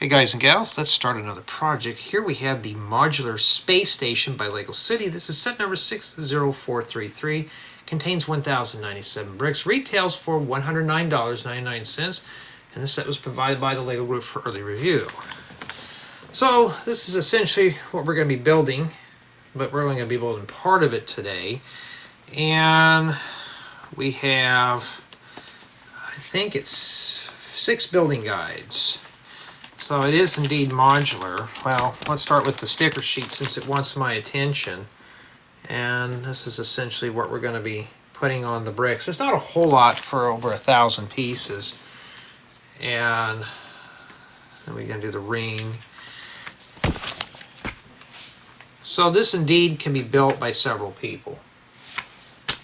Hey guys and gals, let's start another project. Here we have the Modular Space Station by LEGO City. This is set number 60433. Contains 1,097 bricks. Retails for $109.99. And this set was provided by the LEGO Group for early review. So this is essentially what we're going to be building, but we're only going to be building part of it today. And we have, I think it's 6 building guides. So it is indeed modular. Well, let's start with the sticker sheet since it wants my attention. And this is essentially what we're going to be putting on the bricks. There's not a whole lot for over 1,000 pieces. And then we're going to do the ring. So this indeed can be built by several people,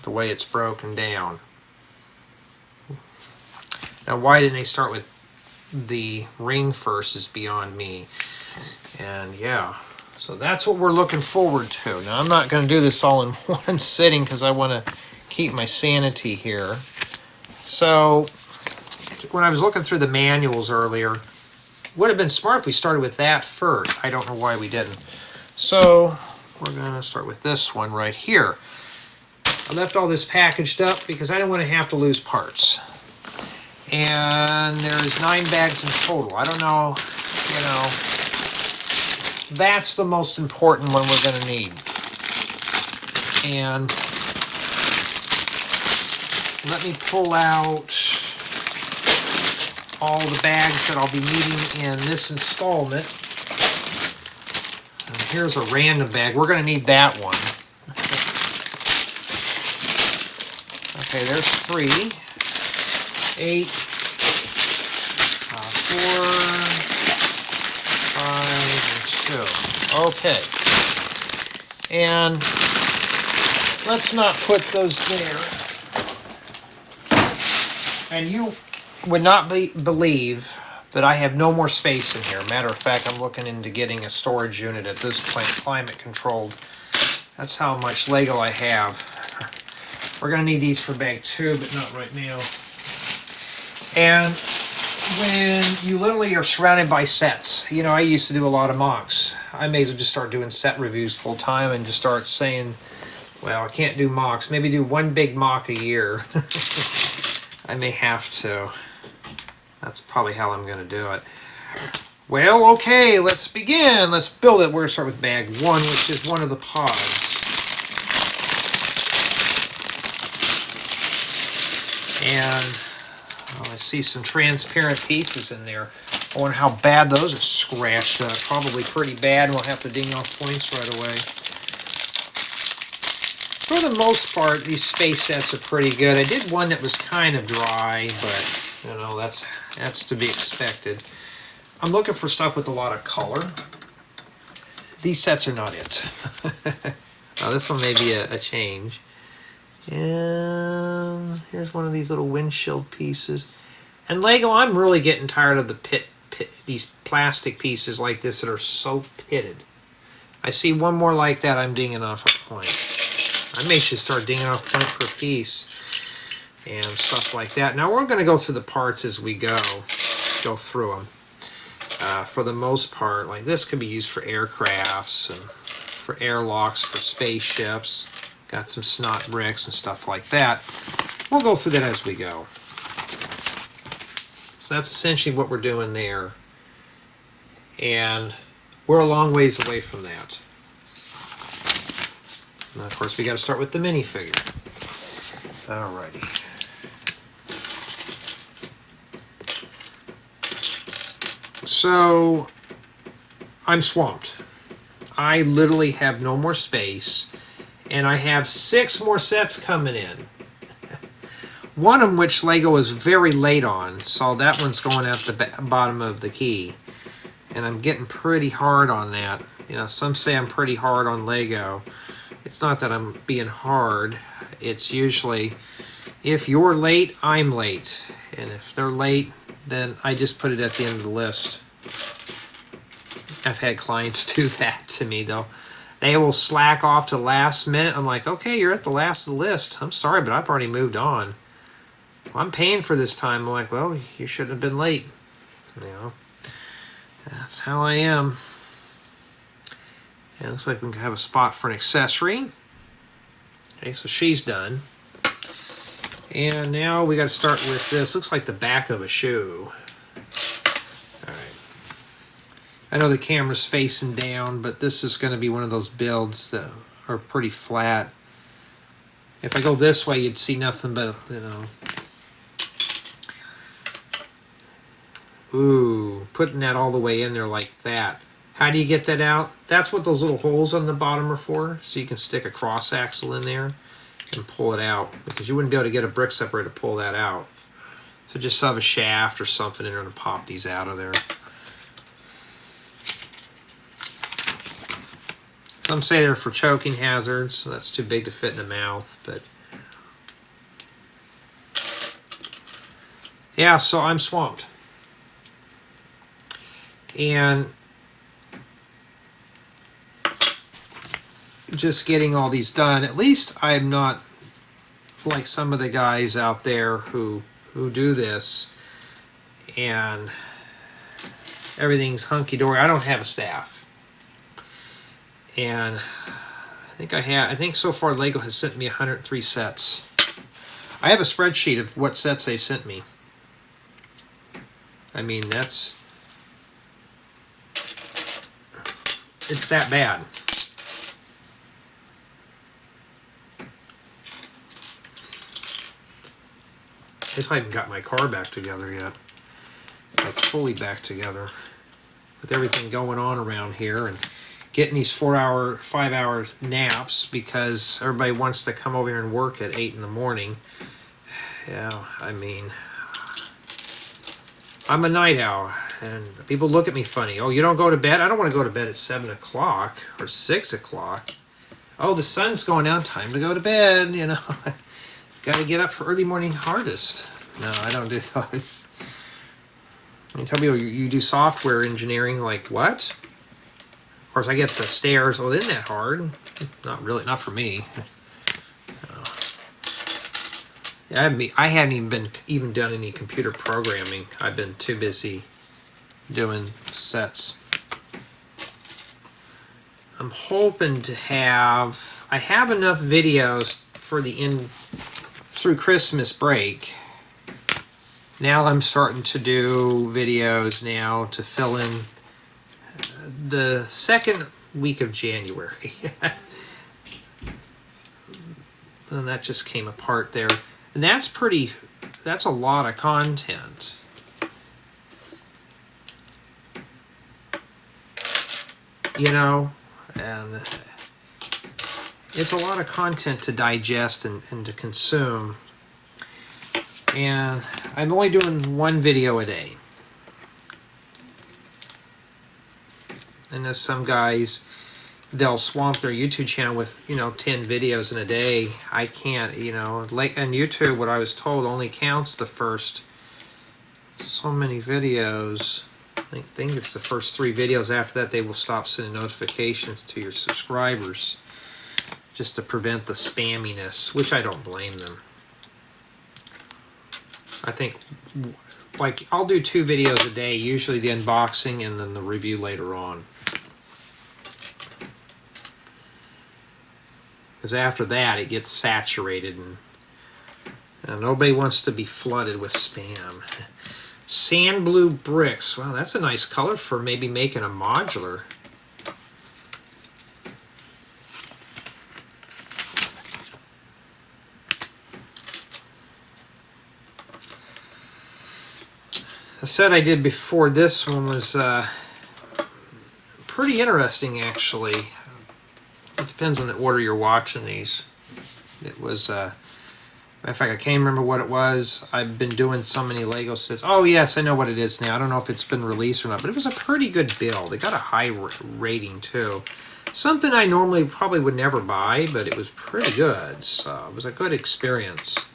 the way it's broken down. Now why didn't they start with the ring first is beyond me. And yeah, so that's what we're looking forward to. Now I'm not going to do this all in one sitting because I want to keep my sanity here. So when I was looking through the manuals earlier, would have been smart if we started with that first. I don't know why we didn't. So we're going to start with this one right here. I left all this packaged up because I didn't want to have to lose parts. And there's 9 bags in total. I don't know, that's the most important one we're going to need. And let me pull out all the bags that I'll be needing in this installment. And here's a random bag. We're going to need that one. Okay, there's 3. 8, 4, 5, and 2. Okay. And let's not put those there. And you would not believe that I have no more space in here. Matter of fact, I'm looking into getting a storage unit at this point, climate controlled. That's how much Lego I have. We're going to need these for bag 2, but not right now. And when you literally are surrounded by sets, I used to do a lot of mocks. I may as well just start doing set reviews full time and just start saying, well, I can't do mocks. Maybe do one big mock a year. I may have to. That's probably how I'm going to do it. Well, okay, let's begin. Let's build it. We're going to start with bag 1, which is one of the pods. And I see some transparent pieces in there. I wonder how bad those are scratched up. Probably pretty bad. We'll have to ding off points right away. For the most part, these space sets are pretty good. I did one that was kind of dry, but that's to be expected. I'm looking for stuff with a lot of color. These sets are not it. Now, this one may be a change. And here's one of these little windshield pieces. And Lego, I'm really getting tired of these plastic pieces like this that are so pitted. I see one more like that, I'm dinging off a point. I may should start dinging off a point per piece and stuff like that. Now we're going to go through the parts as we go through them. For the most part, like this could be used for aircrafts and for airlocks, for spaceships. Got some snot bricks and stuff like that. We'll go through that as we go. So that's essentially what we're doing there. And we're a long ways away from that. And of course, we got to start with the minifigure. Alrighty. So, I'm swamped. I literally have no more space. And I have 6 more sets coming in. One of which Lego is very late on, so that one's going at the bottom of the key. And I'm getting pretty hard on that. Some say I'm pretty hard on Lego. It's not that I'm being hard. It's usually, if you're late, I'm late. And if they're late, then I just put it at the end of the list. I've had clients do that to me, though. They will slack off to the last minute. I'm like, okay, you're at the last of the list. I'm sorry, but I've already moved on. Well, I'm paying for this time. I'm like, well, you shouldn't have been late. That's how I am. And it looks like we can have a spot for an accessory. Okay, so she's done. And now we got to start with this. Looks like the back of a shoe. Alright. I know the camera's facing down, but this is going to be one of those builds that are pretty flat. If I go this way, you'd see nothing but, you know. Ooh, putting that all the way in there like that. How do you get that out? That's what those little holes on the bottom are for, so you can stick a cross axle in there and pull it out, because you wouldn't be able to get a brick separator to pull that out. So just shove a shaft or something in there to pop these out of there. Some say they're for choking hazards, so that's too big to fit in the mouth, but yeah, so I'm swamped. And just getting all these done, at least I'm not like some of the guys out there who do this and everything's hunky-dory. I don't have a staff. And I think so far Lego has sent me 103 sets. I have a spreadsheet of what sets they've sent me. I mean, it's that bad. I just haven't got my car back together yet. Like fully back together. With everything going on around here and getting these 5-hour naps because everybody wants to come over here and work at 8 in the morning. Yeah, I mean, I'm a night owl and people look at me funny. Oh, you don't go to bed? I don't want to go to bed at 7 o'clock or 6 o'clock. Oh, the sun's going down, time to go to bed, you know. Got to get up for early morning harvest. No, I don't do those. You tell me you do software engineering, like what? Of course, I get the stairs. Oh, isn't that hard? Not really, not for me. Yeah, I haven't even done any computer programming. I've been too busy doing sets. I'm hoping to have. I have enough videos for the through Christmas break. Now I'm starting to do videos now to fill in the second week of January. And that just came apart there. And that's a lot of content. You know, and it's a lot of content to digest and to consume. And I'm only doing one video a day. And as some guys, they'll swamp their YouTube channel with, 10 videos in a day. I can't, like on YouTube, what I was told only counts the first so many videos. I think it's the first 3 videos. After that, they will stop sending notifications to your subscribers just to prevent the spamminess, which I don't blame them. I think, like, I'll do 2 videos a day, usually the unboxing and then the review later on. Because after that, it gets saturated and nobody wants to be flooded with spam. Sand blue bricks. Wow, that's a nice color for maybe making a modular. The set I did before this one was pretty interesting, actually. It depends on the order you're watching these. It was, matter of fact, I can't remember what it was. I've been doing so many Lego sets. Oh yes, I know what it is now. I don't know if it's been released or not, but it was a pretty good build. It got a high rating too. Something I normally probably would never buy, but it was pretty good. So it was a good experience.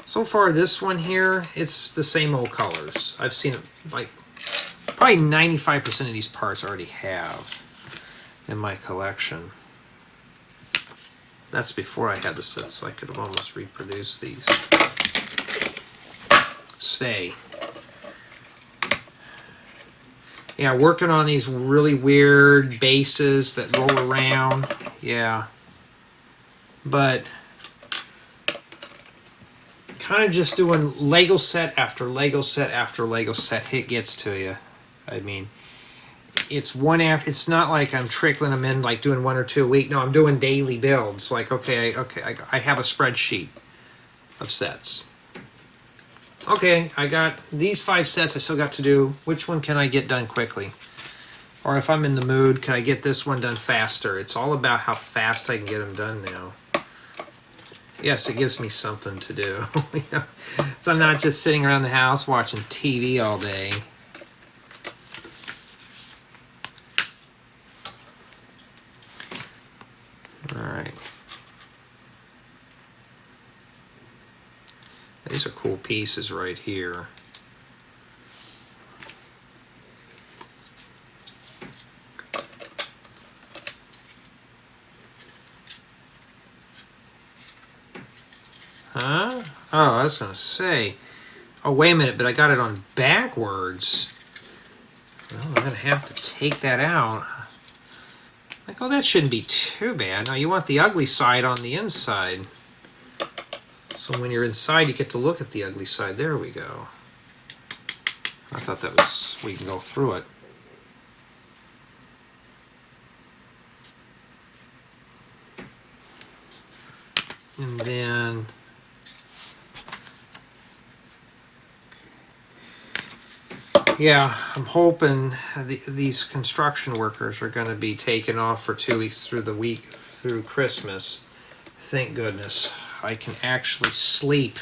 So far, this one here, it's the same old colors. I've seen it, like, probably 95% of these parts I already have in my collection. That's before I had the set, so I could have almost reproduced these. Stay. Yeah, working on these really weird bases that roll around. Yeah. But kind of just doing Lego set after Lego set after Lego set, it gets to you. I mean, it's one app. It's not like I'm trickling them in, like doing 1 or 2 a week. No, I'm doing daily builds. Like, okay, I have a spreadsheet of sets. Okay, I got these 5 sets I still got to do. Which one can I get done quickly? Or if I'm in the mood, can I get this one done faster? It's all about how fast I can get them done now. Yes, it gives me something to do. You know? So I'm not just sitting around the house watching TV all day. Alright. These are cool pieces right here. Huh? Oh, I was going to say. Oh, wait a minute, but I got it on backwards. Well, I'm going to have to take that out. Like, oh, that shouldn't be too bad. Now, you want the ugly side on the inside. So when you're inside, you get to look at the ugly side. There we go. I thought that was, we can go through it. And then yeah, I'm hoping these construction workers are going to be taken off for 2 weeks through the week through Christmas. Thank goodness I can actually sleep.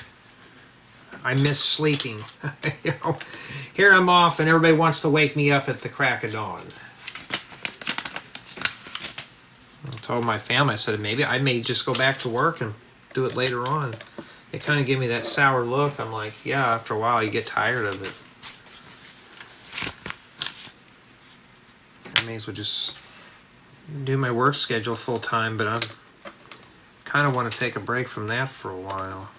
I miss sleeping. You know, here I'm off and everybody wants to wake me up at the crack of dawn. I told my family, I said maybe I may just go back to work and do it later on. It kind of gave me that sour look. I'm like, yeah, after a while you get tired of it. I may as well just do my work schedule full time, but I kind of want to take a break from that for a while.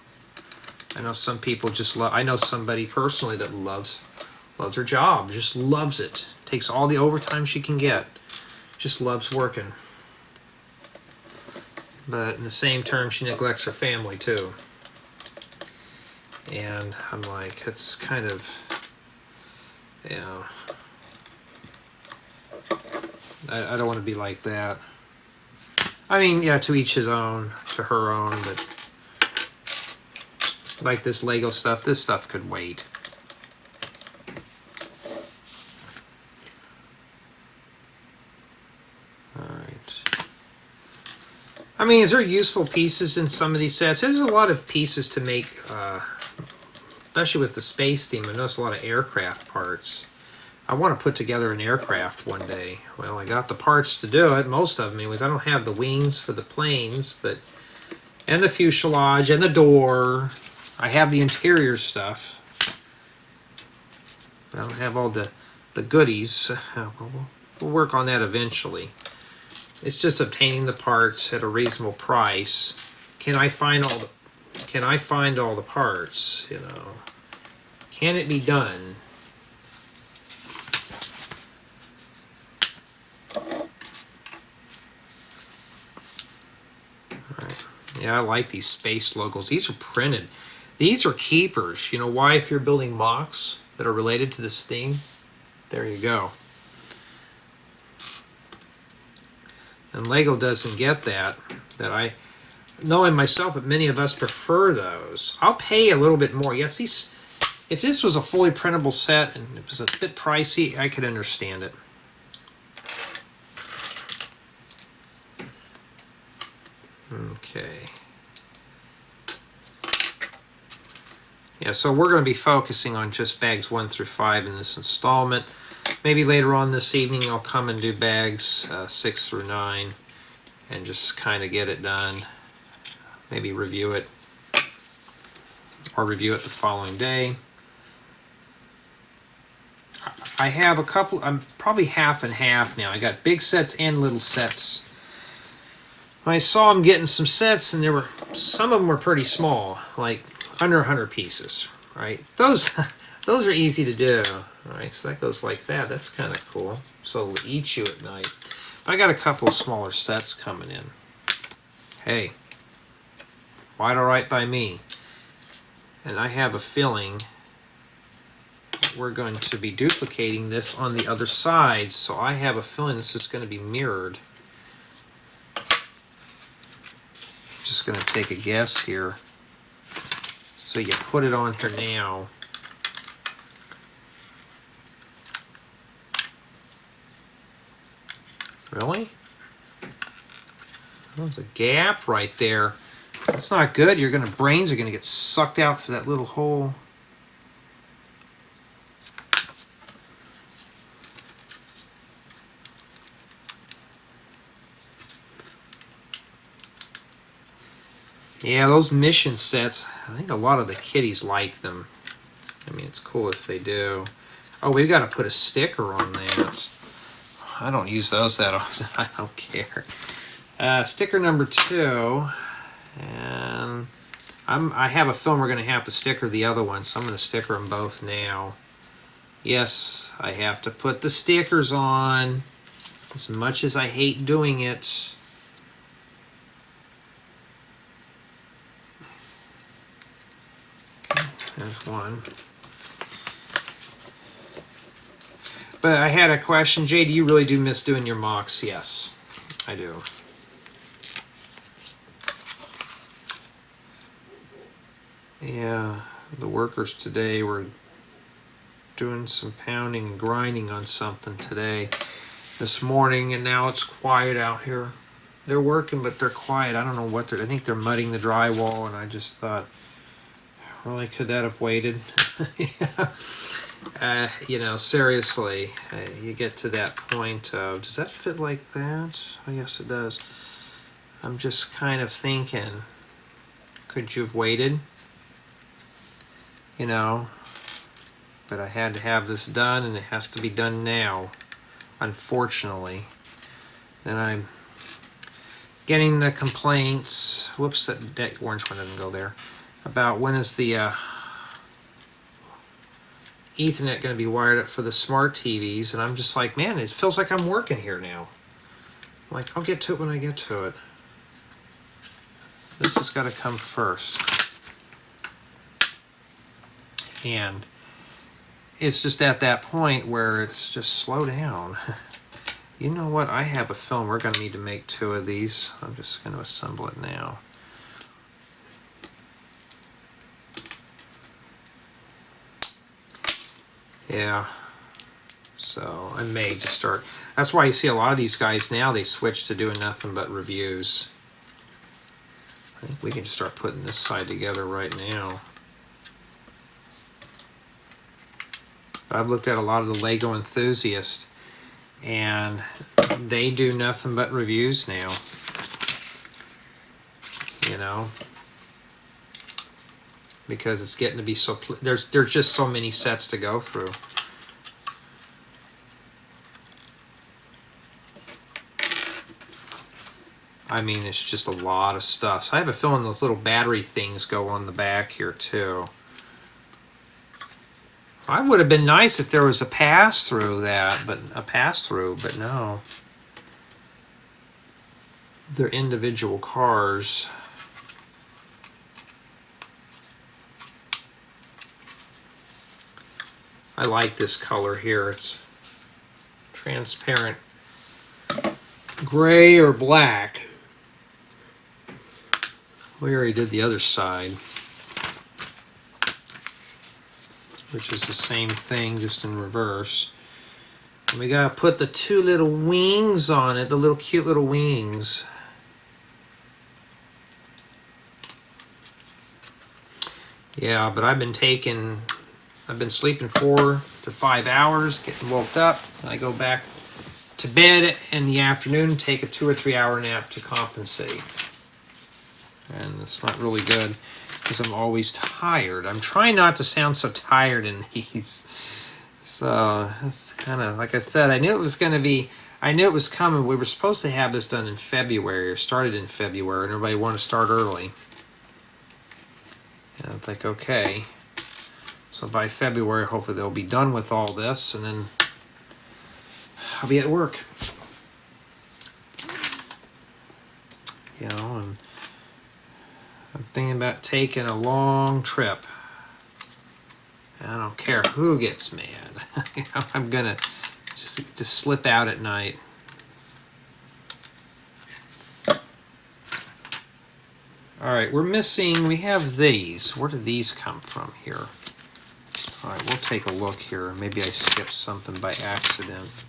I know some people just love, I know somebody personally that loves her job, just loves it. Takes all the overtime she can get. Just loves working. But in the same term, she neglects her family too. And I'm like, it's kind of, you know, I don't want to be like that. I mean, yeah, to each his own, to her own, but like this Lego stuff, this stuff could wait. Alright. I mean, is there useful pieces in some of these sets? There's a lot of pieces to make, especially with the space theme. I noticed a lot of aircraft parts. I want to put together an aircraft one day. Well, I got the parts to do it, most of them anyways. I don't have the wings for the planes, but and the fuselage and the door. I have the interior stuff. But I don't have all the goodies. We'll work on that eventually. It's just obtaining the parts at a reasonable price. Can I find all the parts, you know? Can it be done? Yeah, I like these space logos. These are printed. These are keepers. You know why? If you're building mocks that are related to this theme, there you go. And Lego doesn't get that I, knowing myself, but many of us prefer those. I'll pay a little bit more. Yes, these, if this was a fully printable set and it was a bit pricey, I could understand it. Okay. Yeah, so we're going to be focusing on just bags 1 through 5 in this installment. Maybe later on this evening I'll come and do bags 6 through 9 and just kind of get it done. Maybe review it or review it the following day. I have a couple, I'm probably half and half now. I got big sets and little sets. I saw them getting some sets, and some of them were pretty small, like under 100 pieces, right? Those are easy to do. Alright, so that goes like that. That's kind of cool. So it'll eat you at night. But I got a couple of smaller sets coming in. Hey, quite alright by me. And I have a feeling we're going to be duplicating this on the other side. So I have a feeling this is going to be mirrored. Just going to take a guess here. So you put it on here now. Really? There's a gap right there. That's not good. Brains are gonna get sucked out through that little hole. Yeah, those mission sets, I think a lot of the kiddies like them. I mean, it's cool if they do. Oh, we've got to put a sticker on that. I don't use those that often. I don't care. Sticker number 2, and I have a feeling we're going to have to sticker the other one, so I'm going to sticker them both now. Yes, I have to put the stickers on, as much as I hate doing it. Okay, there's one. But I had a question. Jay, do you really do miss doing your mocks? Yes, I do. Yeah, the workers today were doing some pounding and grinding on something today, this morning, and now it's quiet out here. They're working, but they're quiet. I don't know what I think they're mudding the drywall, and I just thought, really, could that have waited? Yeah. You know, seriously, you get to that point of, does that fit like that? Oh, yes, it does. I'm just kind of thinking, could you have waited? You know, but I had to have this done, and it has to be done now, unfortunately. And I'm getting the complaints, whoops, that orange one doesn't go there, about when is the Ethernet going to be wired up for the smart TVs, and I'm just like, man, it feels like I'm working here now. I'm like, I'll get to it when I get to it. This has got to come first. And it's just at that point where it's just slow down. You know what? I have a film. We're going to need to make 2 of these. I'm just going to assemble it now. Yeah. So I may just start. That's why you see a lot of these guys now, they switch to doing nothing but reviews. I think we can just start putting this side together right now. I've looked at a lot of the Lego enthusiasts, and they do nothing but reviews now. You know, because it's getting to be so there's just so many sets to go through. I mean, it's just a lot of stuff. So I have a feeling those little battery things go on the back here too. I would have been nice if there was a pass-through but no. They're individual cars. I like this color here. It's transparent gray or black. We already did the other side, which is the same thing, just in reverse. And we gotta put the 2 little wings on it, the little cute little wings. Yeah, but I've been sleeping 4 to 5 hours, getting woke up, and I go back to bed in the afternoon, take a 2 or 3 hour nap to compensate. And it's not really good, because I'm always tired. I'm trying not to sound so tired in these. So that's kind of, like I said, I knew it was coming. We were supposed to have this done in February, or started in February, and everybody wanted to start early. And I'm like, okay. So by February, hopefully they'll be done with all this, and then I'll be at work. You know, and I'm thinking about taking a long trip. I don't care who gets mad. You know, I'm gonna just slip out at night. All right, we have these. Where did these come from here? All right, we'll take a look here. Maybe I skipped something by accident.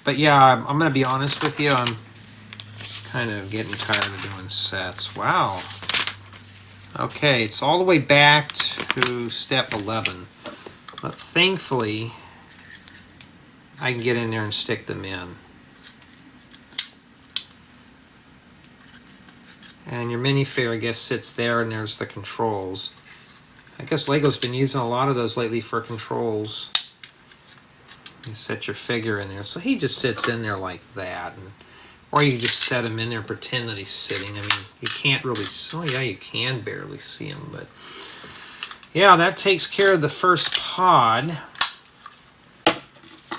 But yeah, I'm going to be honest with you. I'm kind of getting tired of doing sets. Wow. Okay, it's all the way back to step 11. But thankfully, I can get in there and stick them in. And your minifigure, I guess, sits there, and there's the controls. I guess Lego's been using a lot of those lately for controls. You set your figure in there. So he just sits in there like that. Or you just set him in there and pretend that he's sitting. I mean, you can't really... Oh, yeah, you can barely see him. But yeah, that takes care of the first pod.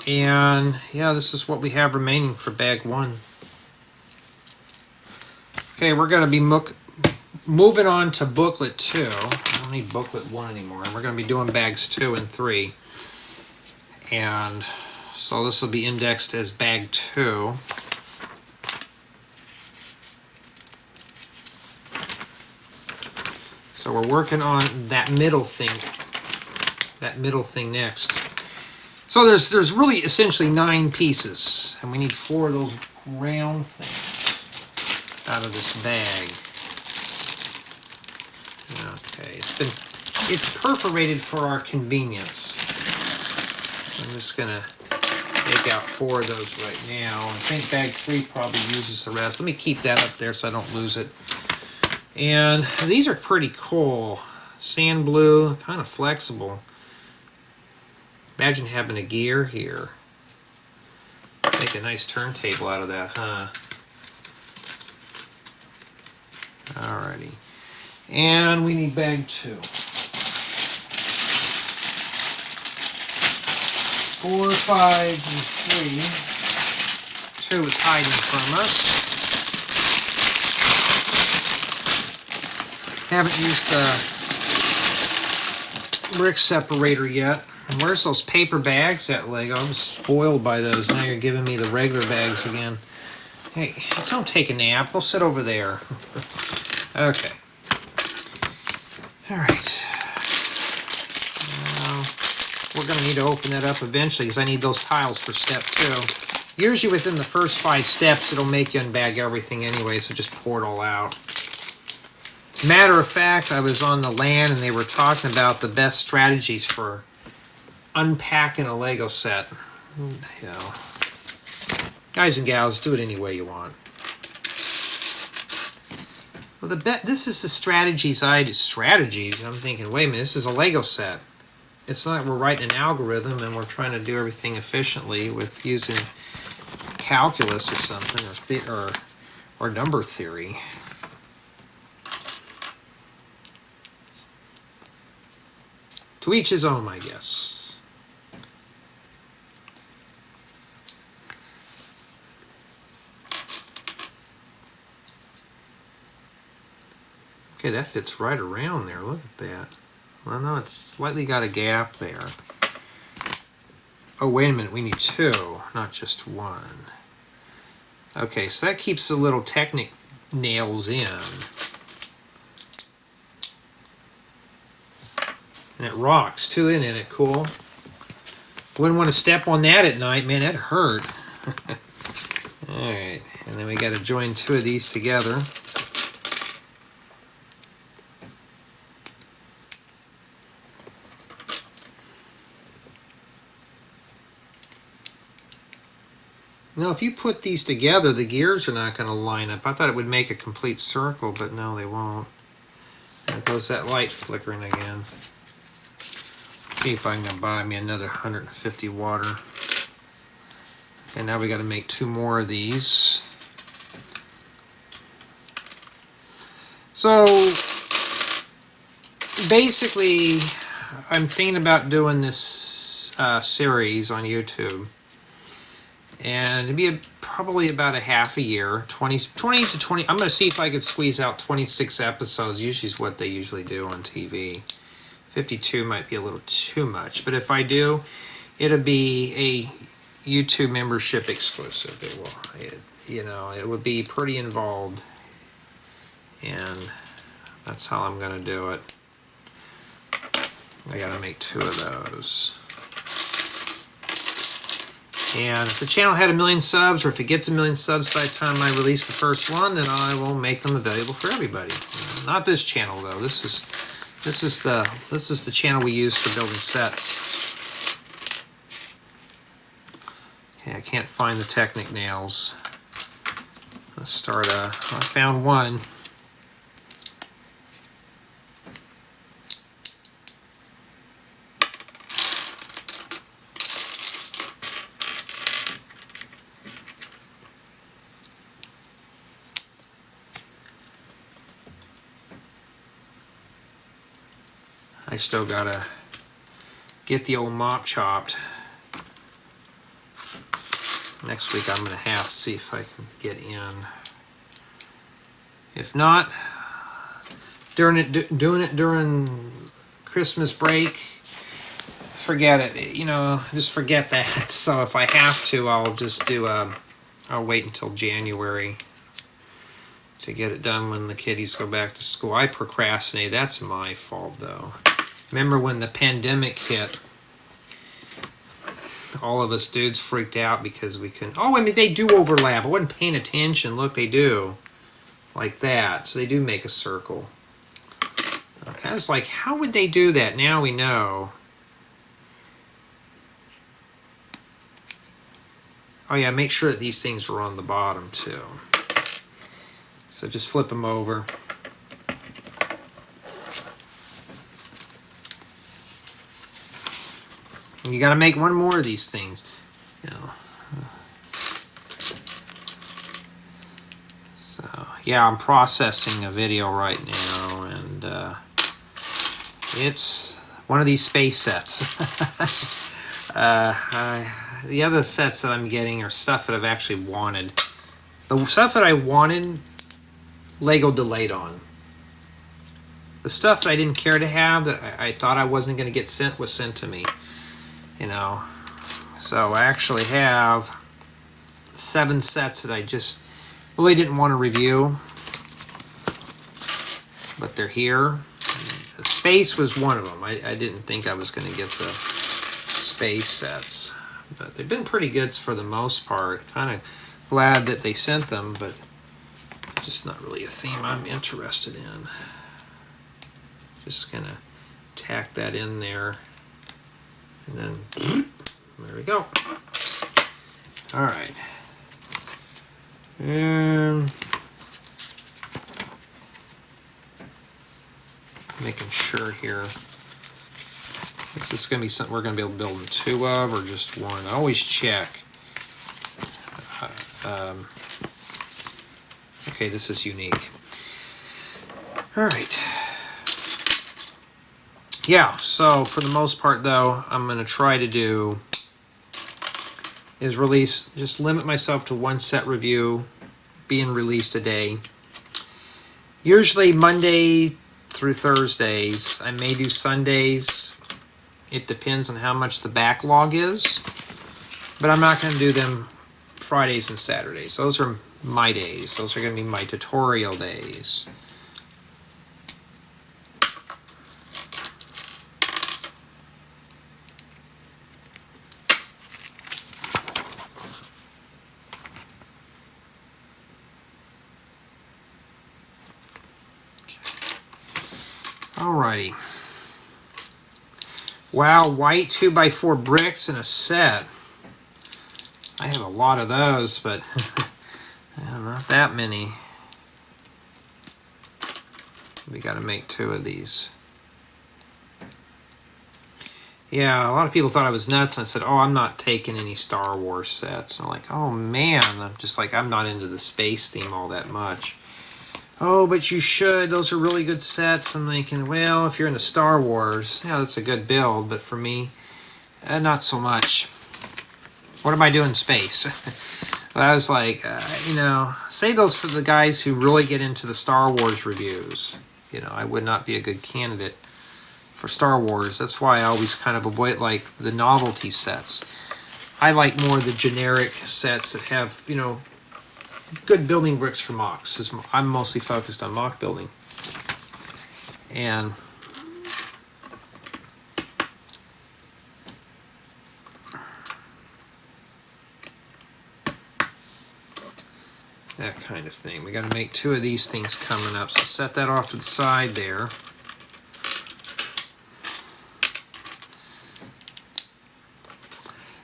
And yeah, this is what we have remaining for bag 1. Okay, we're going to be moving on to booklet 2. I don't need booklet 1 anymore. And we're going to be doing bags 2 and 3. And so this will be indexed as bag 2. So we're working on that middle thing next. So there's really essentially 9 pieces, and we need 4 of those round things out of this bag. Okay, it's perforated for our convenience. I'm just gonna take out 4 of those right now. I think bag 3 probably uses the rest. Let me keep that up there so I don't lose it. And these are pretty cool. Sand blue, kind of flexible. Imagine having a gear here. Make a nice turntable out of that, huh? Alrighty. And we need bag 2. 4, 5, and 3. 2 is hiding from us. Haven't used the brick separator yet. And where's those paper bags at, Lego? I'm spoiled by those. Now you're giving me the regular bags again. Hey, don't take a nap. Go sit over there. Okay. All right. We're going to need to open that up eventually because I need those tiles for step 2. Usually within the first 5 steps, it'll make you unbag everything anyway, so just pour it all out. Matter of fact, I was on the LAN and they were talking about the best strategies for unpacking a Lego set. You know, guys and gals, do it any way you want. Well, this is the strategies I do. Strategies? I'm thinking, wait a minute, this is a Lego set. It's not like we're writing an algorithm and we're trying to do everything efficiently with using calculus or something, or number theory. To each his own, I guess. Okay, that fits right around there. Look at that. Well, no, it's slightly got a gap there. Oh, wait a minute. We need 2, not just 1. Okay, so that keeps the little Technic nails in. And it rocks, too, isn't it? Cool. Wouldn't want to step on that at night. Man, that hurt. Alright, and then we got to join 2 of these together. Now, if you put these together, the gears are not going to line up. I thought it would make a complete circle, but no, they won't. There goes that light flickering again. See if I can buy me another 150 water. And now we got to make 2 more of these. So basically, I'm thinking about doing this series on YouTube, and it'd be probably about a half a year, 20 to 20. I'm going to see if I could squeeze out 26 episodes. Usually is what they usually do on TV. 52 might be a little too much, but if I do, it'll be a YouTube membership exclusive. It would be pretty involved, and that's how I'm going to do it. I got to make 2 of those. And if the channel had 1 million subs, or if it gets 1 million subs by the time I release the first one, then I will make them available for everybody. Not this channel though. This is the channel we use for building sets. Okay, I can't find the Technic nails. Let's start I found one. I still gotta get the old mop chopped. Next week I'm gonna have to see if I can get in. If not, doing it during Christmas break, forget it. Just forget that. So if I have to, I'll just do I'll wait until January to get it done when the kiddies go back to school. I procrastinate. That's my fault though. Remember when the pandemic hit, all of us dudes freaked out because we couldn't. Oh, I mean, they do overlap. I wasn't paying attention. Look, they do. Like that. So they do make a circle. Okay, I was like, how would they do that? Now we know. Oh yeah, make sure that these things are on the bottom too. So just flip them over. You got to make one more of these things, So yeah, I'm processing a video right now, and it's one of these space sets. The other sets that I'm getting are stuff that I've actually wanted. The stuff that I wanted, Lego delayed on. The stuff that I didn't care to have, that I thought I wasn't going to get sent, was sent to me. So I actually have 7 sets that I just really didn't want to review, but they're here. Space was one of them. I didn't think I was going to get the space sets, but they've been pretty good for the most part. Kind of glad that they sent them, but just not really a theme I'm interested in. Just gonna tack that in there. And then, there we go. All right. And making sure here. Is this going to be something we're going to be able to build 2 of, or just 1? I always check. Okay, this is unique. All right. Yeah, so for the most part though, I'm going to try to do is just limit myself to 1 set review being released a day. Usually Monday through Thursdays. I may do Sundays. It depends on how much the backlog is. But I'm not going to do them Fridays and Saturdays. Those are my days. Those are going to be my tutorial days. Alrighty. Wow, white 2x4 bricks in a set. I have a lot of those, but not that many. We got to make 2 of these. Yeah, a lot of people thought I was nuts, and I said, oh, I'm not taking any Star Wars sets. And I'm like, oh man, I'm just like, I'm not into the space theme all that much. Oh, but you should. Those are really good sets. I'm thinking, well, if you're into Star Wars, yeah, that's a good build. But for me, not so much. What am I doing in space? I was like, save those for the guys who really get into the Star Wars reviews. I would not be a good candidate for Star Wars. That's why I always kind of avoid like the novelty sets. I like more the generic sets that have, good building bricks for mocks. I'm mostly focused on mock building. And that kind of thing. We got to make 2 of these things coming up, so set that off to the side there.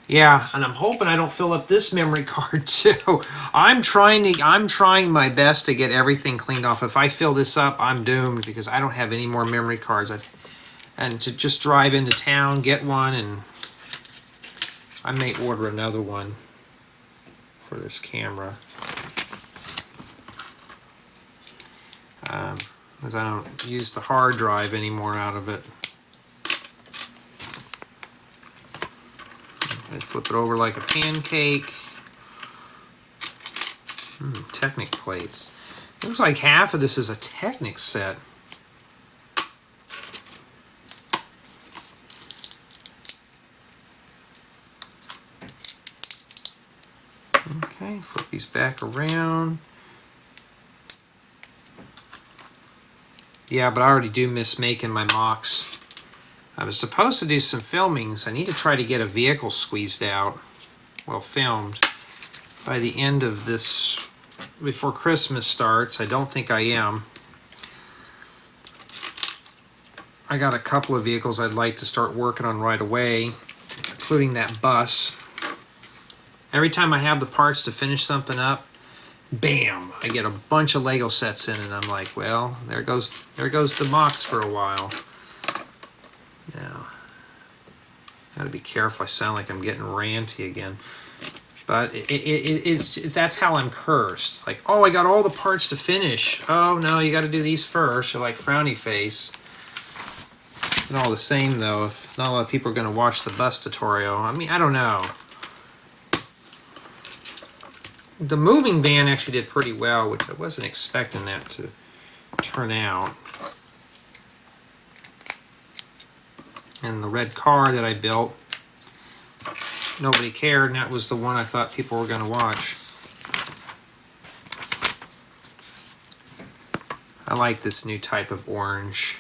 Yeah, and I'm hoping I don't fill up this memory card too. I'm trying my best to get everything cleaned off. If I fill this up, I'm doomed because I don't have any more memory cards. And to just drive into town, get one, and I may order another one for this camera. Because I don't use the hard drive anymore out of it. I flip it over like a pancake. Technic plates. Looks like half of this is a Technic set. Okay, flip these back around. Yeah, but I already do miss making my mocks. I was supposed to do some filmings. I need to try to get a vehicle squeezed out, well, filmed, by the end of this, before Christmas starts. I don't think I am. I got a couple of vehicles I'd like to start working on right away, including that bus. Every time I have the parts to finish something up, bam, I get a bunch of Lego sets in, and I'm like, well, there goes the mocks for a while. Now, gotta be careful. I sound like I'm getting ranty again, but it's that's how I'm cursed. Like, oh, I got all the parts to finish. Oh no, you got to do these first. You're like frowny face. It's all the same though. If not a lot of people are gonna watch the bus tutorial. I mean, I don't know. The moving van actually did pretty well, which I wasn't expecting that to turn out. And the red car that I built, nobody cared, and that was the one I thought people were going to watch. I like this new type of orange.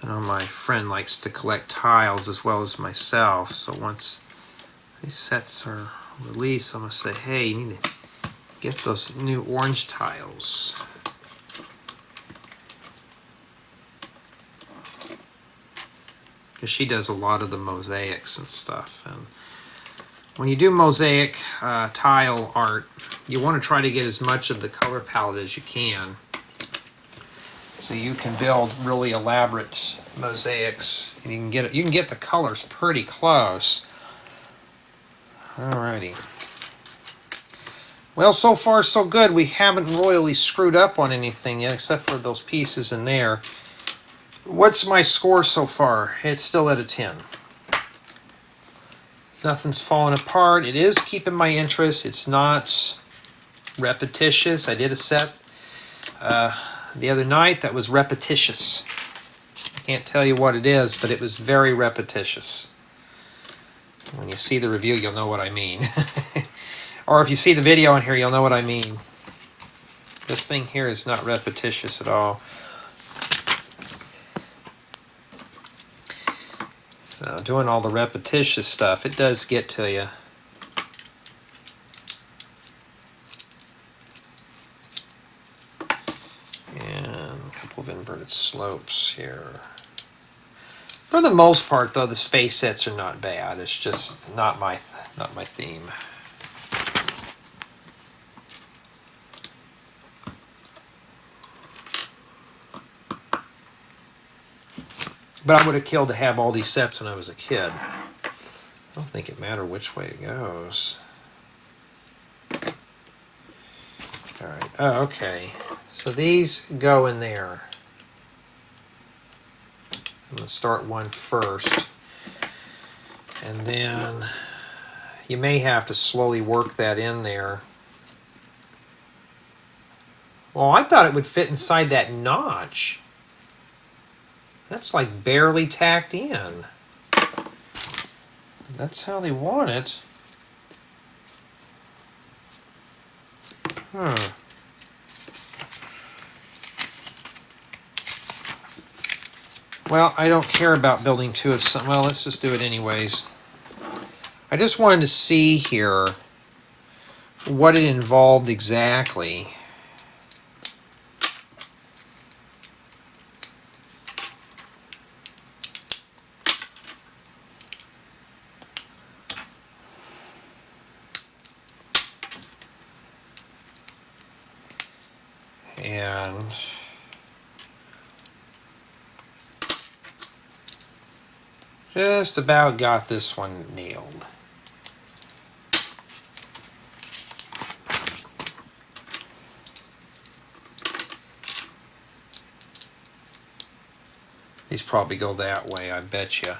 I know my friend likes to collect tiles as well as myself, so once these sets are released, I'm going to say, hey, you need to get those new orange tiles. Because she does a lot of the mosaics and stuff. And when you do mosaic tile art, you want to try to get as much of the color palette as you can, so you can build really elaborate mosaics. And you can get the colors pretty close. Alrighty. Well, so far so good. We haven't royally screwed up on anything yet, except for those pieces in there. What's my score so far? It's still at a 10. Nothing's falling apart. It is keeping my interest. It's not repetitious. I did a set the other night that was repetitious. I can't tell you what it is, but it was very repetitious. When you see the review, you'll know what I mean. Or if you see the video in here, you'll know what I mean. This thing here is not repetitious at all. So doing all the repetitious stuff, it does get to you. And a couple of inverted slopes here. For the most part, though, the space sets are not bad. It's just not my theme. But I would have killed to have all these sets when I was a kid. I don't think it mattered which way it goes. Oh, okay. So these go in there. I'm going to start one first. And then you may have to slowly work that in there. Well, I thought it would fit inside that notch. That's like barely tacked in. That's how they want it. Well, I don't care about building two of some. Well, let's just do it anyways. I just wanted to see here what it involved exactly. And just about got this one nailed. These probably go that way, I bet you.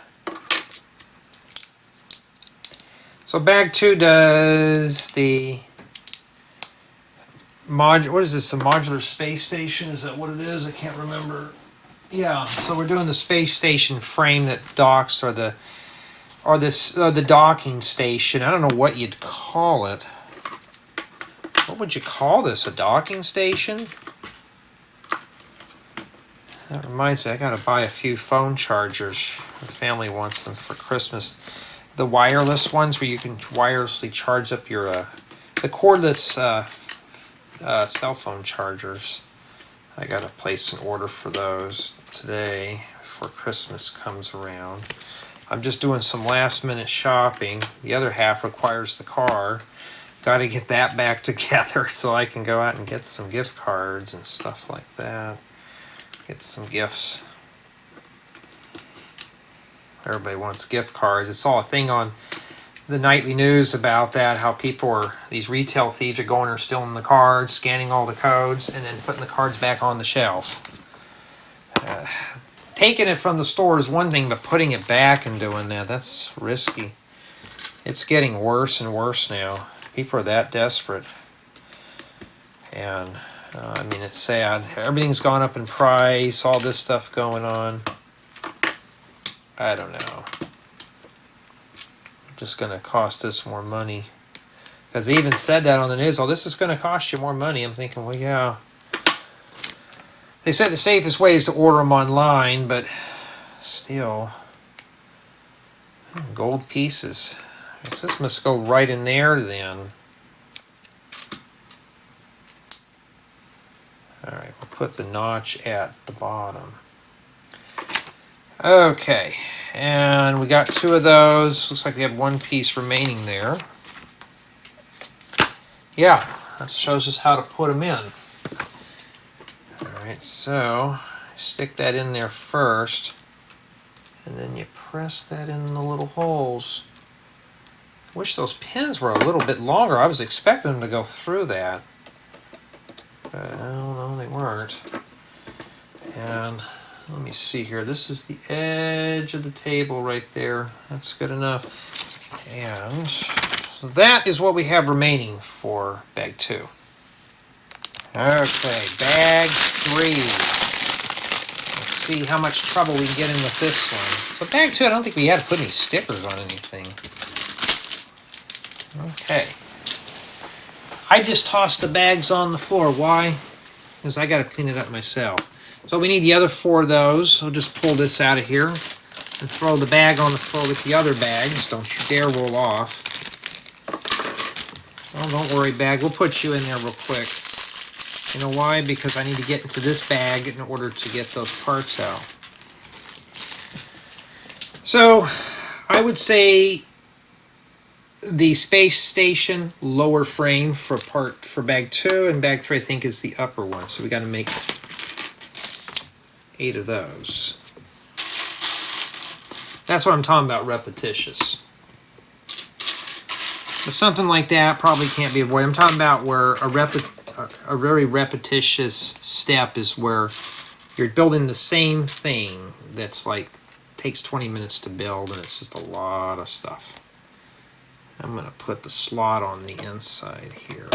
So bag 2 does the what is this? The Modular Space Station? Is that what it is? I can't remember. Yeah. So we're doing the space station frame that docks, or the docking station. I don't know what you'd call it. What would you call this? A docking station? That reminds me, I gotta buy a few phone chargers. My family wants them for Christmas. The wireless ones where you can wirelessly charge up your the cordless cell phone chargers. I gotta place an order for those today before Christmas comes around. I'm just doing some last minute shopping. The other half requires the car. Gotta get that back together so I can go out and get some gift cards and stuff like that. Get some gifts. Everybody wants gift cards. It's all a thing on the nightly news about that, how these retail thieves are going and stealing the cards, scanning all the codes, and then putting the cards back on the shelf. Taking it from the store is one thing, but putting it back and doing that, that's risky. It's getting worse and worse now. People are that desperate. And I mean, it's sad. Everything's gone up in price, all this stuff going on. I don't know. Just going to cost us more money. Because they even said that on the news, oh, this is going to cost you more money. I'm thinking, well, yeah. They said the safest way is to order them online, but still. Gold pieces. I guess this must go right in there then. Alright, we'll put the notch at the bottom. Okay, and we got 2 of those. Looks like we have 1 piece remaining there. Yeah, that shows us how to put them in. Alright, so stick that in there first, and then you press that in the little holes. I wish those pins were a little bit longer. I was expecting them to go through that. But I don't know, they weren't. And let me see here. This is the edge of the table right there. That's good enough. And so that is what we have remaining for bag 2. Okay, bag 3. Let's see how much trouble we get in with this one. So bag 2, I don't think we had to put any stickers on anything. Okay. I just tossed the bags on the floor. Why? Because I got to clean it up myself. So we need the other 4 of those. So just pull this out of here and throw the bag on the floor with the other bags. Don't you dare roll off. Well, don't worry, bag. We'll put you in there real quick. You know why? Because I need to get into this bag in order to get those parts out. So I would say the space station lower frame for bag 2, and bag 3 I think is the upper one. So we got to make 8 of those. That's what I'm talking about, repetitious. But something like that probably can't be avoided. I'm talking about where a very repetitious step is where you're building the same thing that's like takes 20 minutes to build, and it's just a lot of stuff. I'm going to put the slot on the inside here.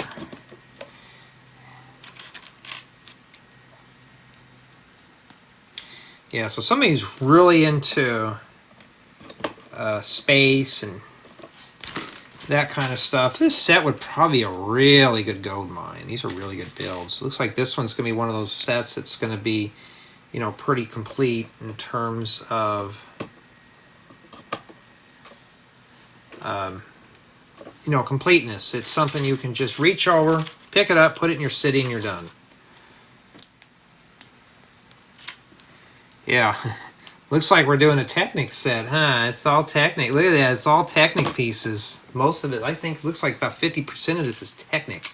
Yeah, so somebody's really into space and that kind of stuff. This set would probably be a really good gold mine. These are really good builds. Looks like this one's going to be one of those sets that's going to be, you know, pretty complete in terms of, you know, completeness. It's something you can just reach over, pick it up, put it in your city, and you're done. Yeah, looks like we're doing a Technic set, huh? It's all Technic. Look at that, it's all Technic pieces. Most of it, I think, looks like about 50% of this is Technic.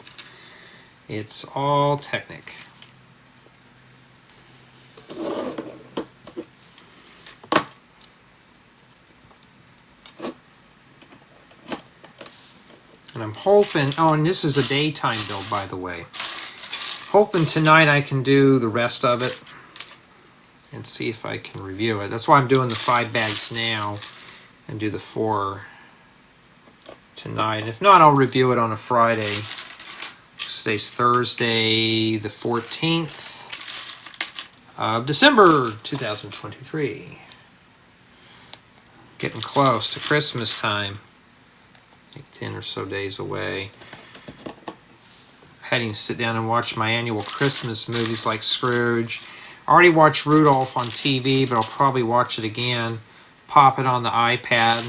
It's all Technic. And I'm hoping, oh, and this is a daytime build, by the way. Hoping tonight I can do the rest of it and see if I can review it. That's why I'm doing the 5 bags now and do the 4 tonight. And if not, I'll review it on a Friday. Today's Thursday, the 14th of December 2023. Getting close to Christmas time. Like 10 or so days away. Heading to sit down and watch my annual Christmas movies like Scrooge. I already watched Rudolph on TV, but I'll probably watch it again. Pop it on the iPad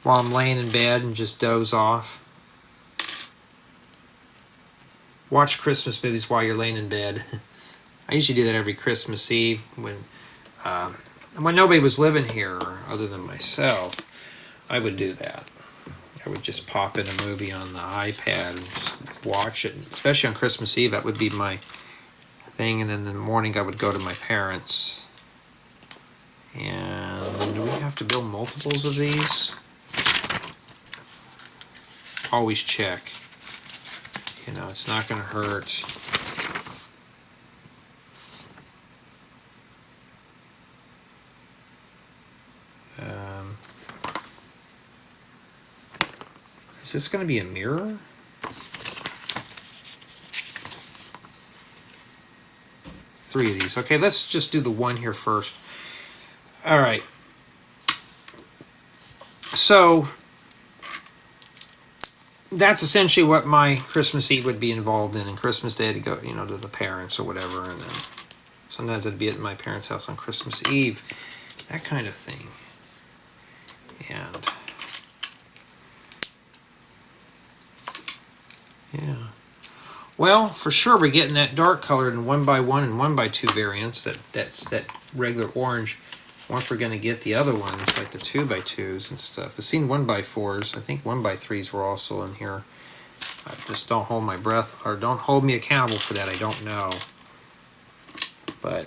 while I'm laying in bed and just doze off. Watch Christmas movies while you're laying in bed. I usually do that every Christmas Eve when nobody was living here other than myself. I would do that. I would just pop in a movie on the iPad and just watch it. Especially on Christmas Eve, that would be my thing. And then in the morning, I would go to my parents. And do we have to build multiples of these? Always check. You know, it's not going to hurt. Is this going to be a mirror? Three of these. Okay, let's just do the one here first. All right. So that's essentially what my Christmas Eve would be involved in. And Christmas Day, to go, you know, to the parents or whatever. And then sometimes I'd be at my parents' house on Christmas Eve. That kind of thing. And yeah. Well, for sure we're getting that dark colored in 1x1 and 1x2 variants. That's that regular orange. I wonder if we're going to get the other ones, like the 2x2s and stuff. I've seen 1x4s. I think 1x3s were also in here. I just don't hold my breath, or don't hold me accountable for that. I don't know. But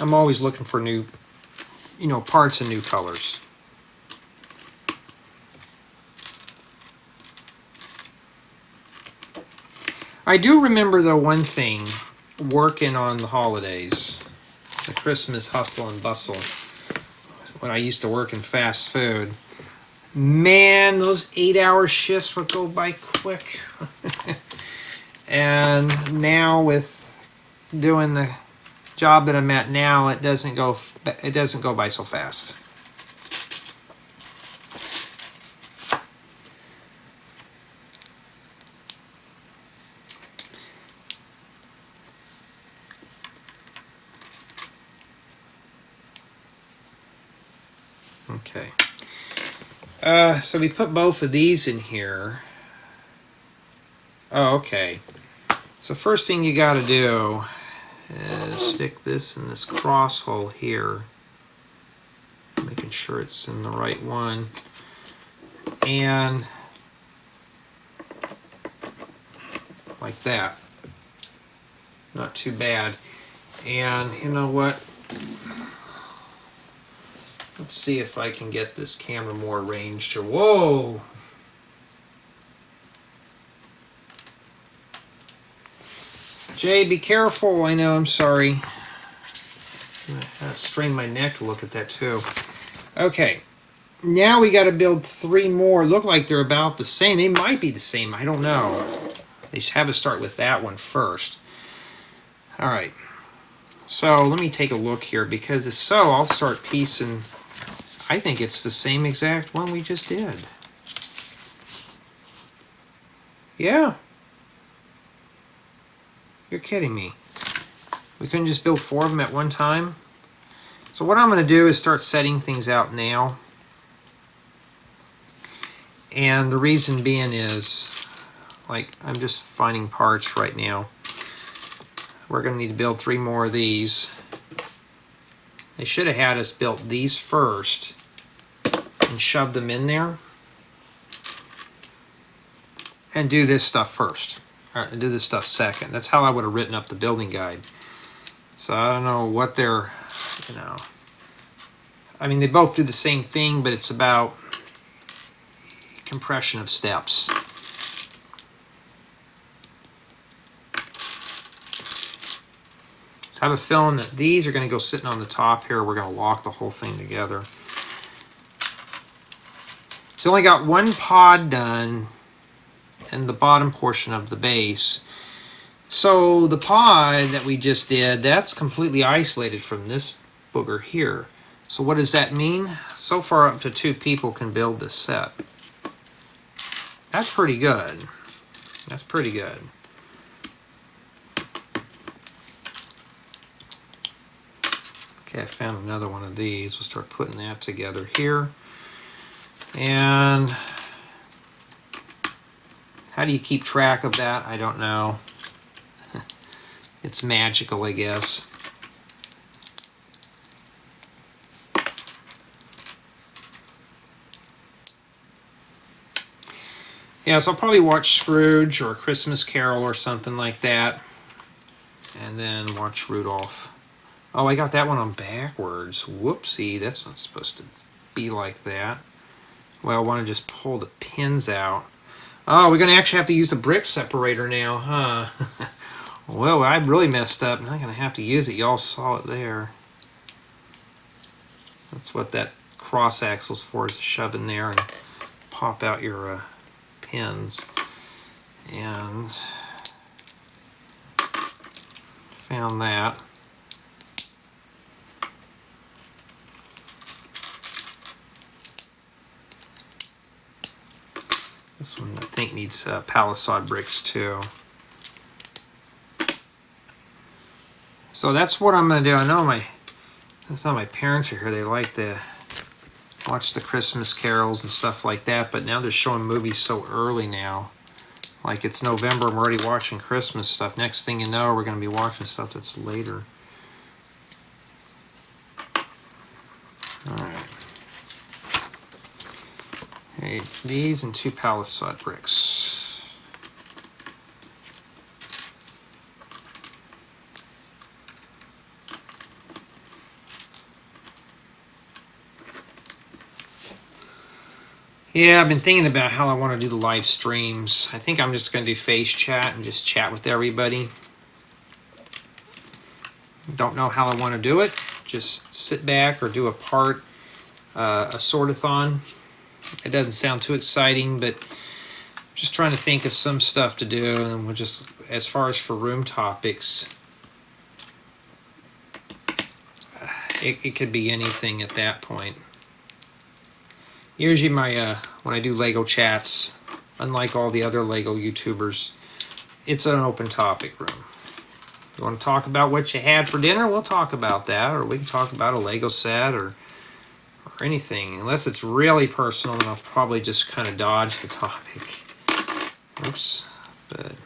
I'm always looking for new, you know, parts and new colors. I do remember, though, one thing, working on the holidays, the Christmas hustle and bustle, when I used to work in fast food. Man, those 8-hour shifts would go by quick. And now with doing the job that I'm at now, it doesn't go by so fast. Okay. So we put both of these in here. Oh, okay. So first thing you got to do is stick this in this cross hole here, making sure it's in the right one, and like that. Not too bad. And you know what? Let's see if I can get this camera more arranged here. Whoa! Jay, be careful. I know, I'm sorry. I strained my neck to look at that too. Okay, now we got to build 3 more. Look like they're about the same. They might be the same. I don't know. They should have us start with that one first. All right. So let me take a look here, because if so, I'll start piecing. I think it's the same exact one we just did. Yeah. You're kidding me. We couldn't just build 4 of them at one time? So what I'm going to do is start setting things out now. And the reason being is, like, I'm just finding parts right now. We're going to need to build 3 more of these. They should have had us build these first and shove them in there. And do this stuff first. And do this stuff second. That's how I would have written up the building guide. So I don't know what they're, you know. I mean, they both do the same thing, but it's about compression of steps. So I have a feeling that these are going to go sitting on the top here. We're going to lock the whole thing together. So only got 1 pod done in the bottom portion of the base. So the pod that we just did, that's completely isolated from this booger here. So what does that mean? So far up to 2 people can build this set. That's pretty good. That's pretty good. Okay, I found another one of these. We'll start putting that together here. And how do you keep track of that? I don't know. It's magical, I guess. Yeah, so I'll probably watch Scrooge or A Christmas Carol or something like that. And then watch Rudolph. Oh, I got that one on backwards. Whoopsie, that's not supposed to be like that. Well, I want to just pull the pins out. Oh, we're going to actually have to use the brick separator now, huh? Well, I really messed up. I'm not going to have to use it. Y'all saw it there. That's what that cross axle's for, is to shove in there and pop out your pins. And found that. This one I think needs palisade bricks too. So that's what I'm going to do. I know that's not my parents are here. They like to watch the Christmas carols and stuff like that, but now they're showing movies so early now. Like it's November and we're already watching Christmas stuff. Next thing you know, we're going to be watching stuff that's later. Alright. Okay, these and 2 palisade bricks. Yeah, I've been thinking about how I want to do the live streams. I think I'm just going to do face chat and just chat with everybody. Don't know how I want to do it. Just sit back or do a part, a sort-a-thon. It doesn't sound too exciting, but I'm just trying to think of some stuff to do. And we'll just, as far as for room topics, it could be anything at that point. Usually when I do Lego chats, unlike all the other Lego YouTubers, it's an open topic room. If you want to talk about what you had for dinner, we'll talk about that, or we can talk about a Lego set or anything. Unless it's really personal, then I'll probably just kind of dodge the topic. Oops. But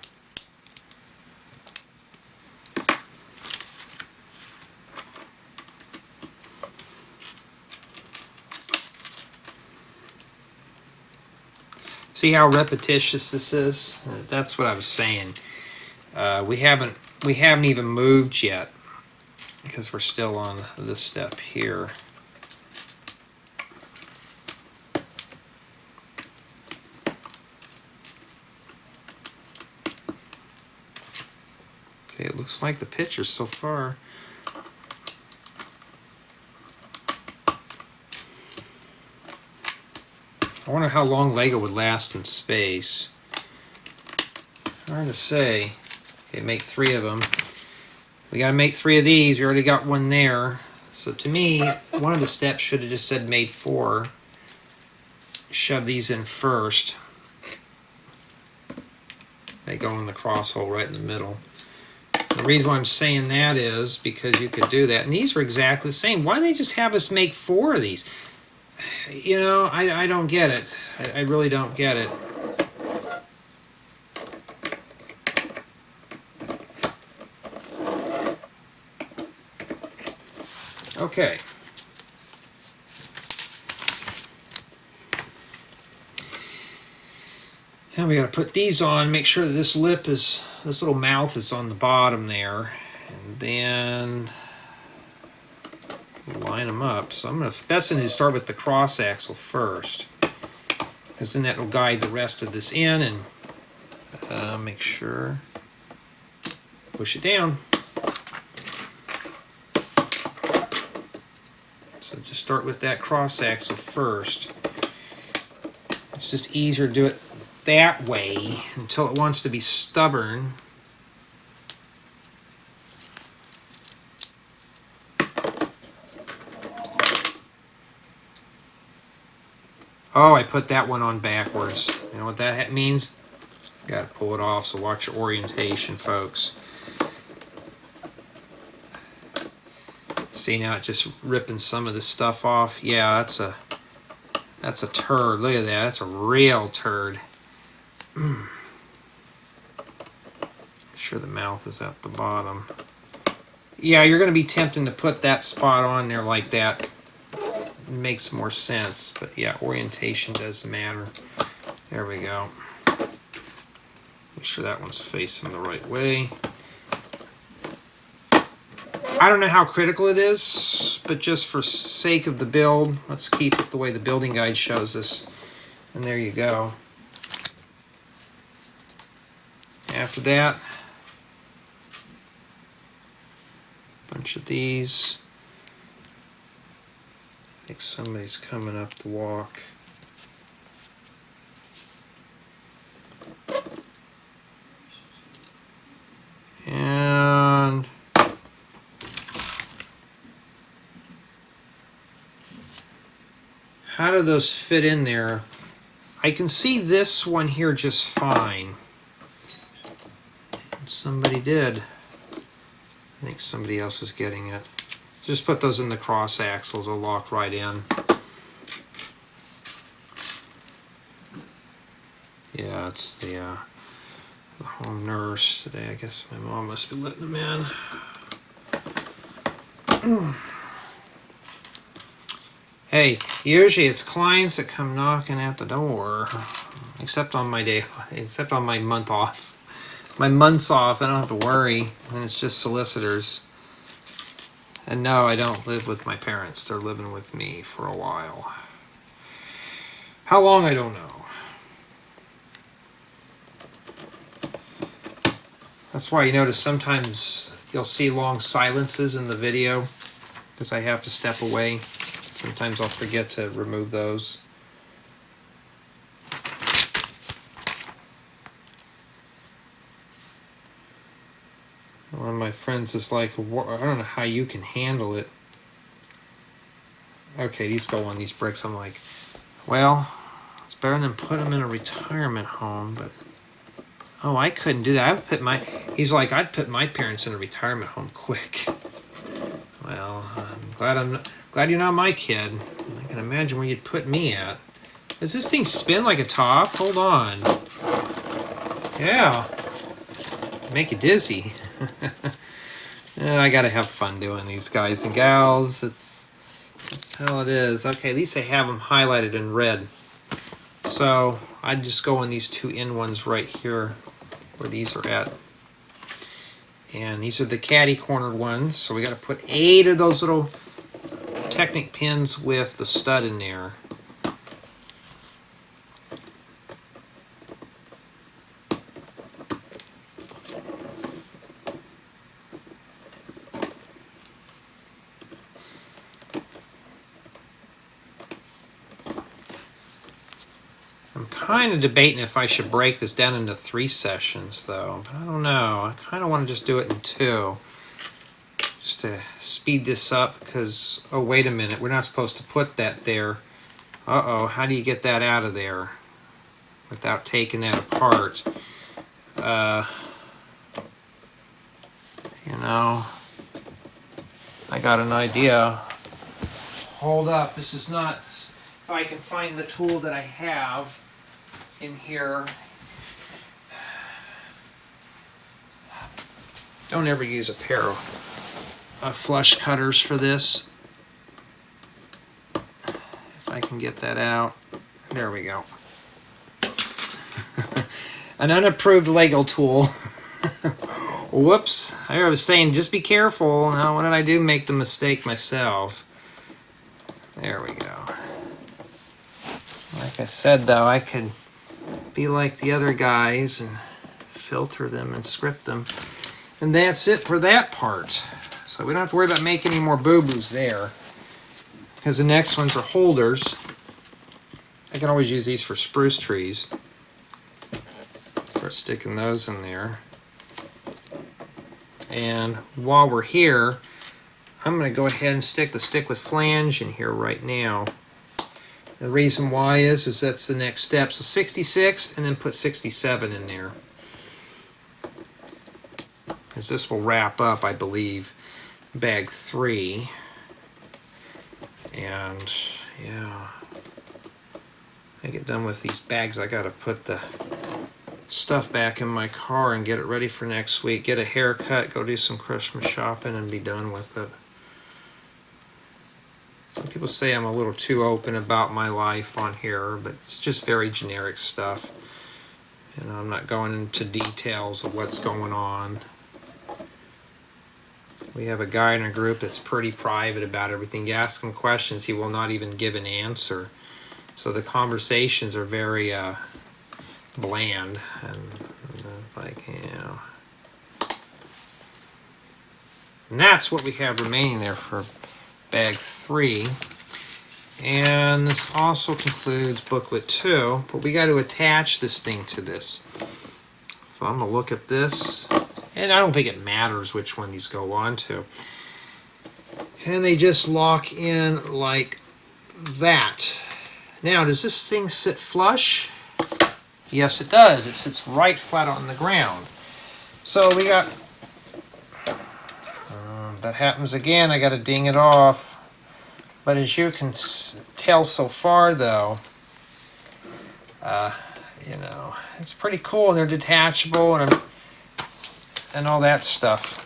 see how repetitious this is? That's what I was saying. We haven't even moved yet because we're still on this step here. Okay, it looks like the pictures so far. I wonder how long Lego would last in space. Hard to say. Okay, make 3 of them. We gotta make 3 of these. We already got one there. So to me, one of the steps should have just said made 4. Shove these in first. They go in the cross hole right in the middle. The reason why I'm saying that is because you could do that. And these are exactly the same. Why don't they just have us make 4 of these? You know, I don't get it. I really don't get it. Okay. Now we got to put these on, make sure that this little mouth is on the bottom there, and then line them up. So I'm going to, best thing is to start with the cross axle first, because then that will guide the rest of this in, and make sure, push it down. So just start with that cross axle first. It's just easier to do it that way until it wants to be stubborn. Oh, I put that one on backwards. You know what that means? Got to pull it off, so watch your orientation, folks. See, now it's just ripping some of this stuff off. Yeah, that's a turd. Look at that. That's a real turd. Make sure the mouth is at the bottom. Yeah, you're going to be tempting to put that spot on there like that. It makes more sense. But yeah, orientation does matter. There we go. Make sure that one's facing the right way. I don't know how critical it is, but just for sake of the build, let's keep it the way the building guide shows us. And there you go. After that, a bunch of these. I think somebody's coming up the walk. And how do those fit in there? I can see this one here just fine. Somebody did. I think somebody else is getting it. Just put those in the cross axles. They'll lock right in. Yeah, it's the home nurse today. I guess my mom must be letting them in. Hey, usually it's clients that come knocking at the door. Except on my day, except on my month off. My month's off, I don't have to worry, and it's just solicitors. And no, I don't live with my parents. They're living with me for a while. How long, I don't know. That's why you notice sometimes you'll see long silences in the video, because I have to step away. Sometimes I'll forget to remove those. One of my friends is like, I don't know how you can handle it. Okay, these go on these bricks. I'm like, well, it's better than putting them in a retirement home, but oh, I couldn't do that. He's like, I'd put my parents in a retirement home quick. Well, I'm glad you're not my kid. I can imagine where you'd put me at. Does this thing spin like a top? Hold on. Yeah. Make you dizzy. I gotta have fun doing these, guys and gals. That's how it is. Okay, at least I have them highlighted in red. So I'd just go on these 2 end ones right here where these are at. And these are the caddy cornered ones. So we gotta put 8 of those little Technic pins with the stud in there. kind of debating if I should break this down into 3 sessions, though. But I don't know. I kind of want to just do it in 2. Just to speed this up, because, oh, wait a minute. We're not supposed to put that there. Uh-oh, how do you get that out of there without taking that apart? You know, I got an idea. Hold up, this is not... If I can find the tool that I have in here. Don't ever use a pair of flush cutters for this. If I can get that out. There we go. An unapproved Lego tool. Whoops. I was saying just be careful. Now, what did I do? Make the mistake myself. There we go. Like I said, though, I could be like the other guys and filter them and script them. And that's it for that part. So we don't have to worry about making any more boo-boos there. Because the next ones are holders. I can always use these for spruce trees. Start sticking those in there. And while we're here, I'm going to go ahead and stick the stick with flange in here right now. The reason why is that's the next step. So 66 and then put 67 in there. Because this will wrap up, I believe, bag 3. And yeah, I get done with these bags, I got to put the stuff back in my car and get it ready for next week. Get a haircut, go do some Christmas shopping, and be done with it. Some people say I'm a little too open about my life on here, but it's just very generic stuff. You know, I'm not going into details of what's going on. We have a guy in a group that's pretty private about everything. You ask him questions, he will not even give an answer. So the conversations are very bland and like, you know. And that's what we have remaining there for bag 3. And this also concludes booklet 2, but we got to attach this thing to this. So I'm going to look at this, and I don't think it matters which one these go on to. And they just lock in like that. Now, does this thing sit flush? Yes, it does. It sits right flat on the ground. So we got... that happens again. I got to ding it off. But as you can tell so far, though, you know, it's pretty cool. They're detachable and all that stuff.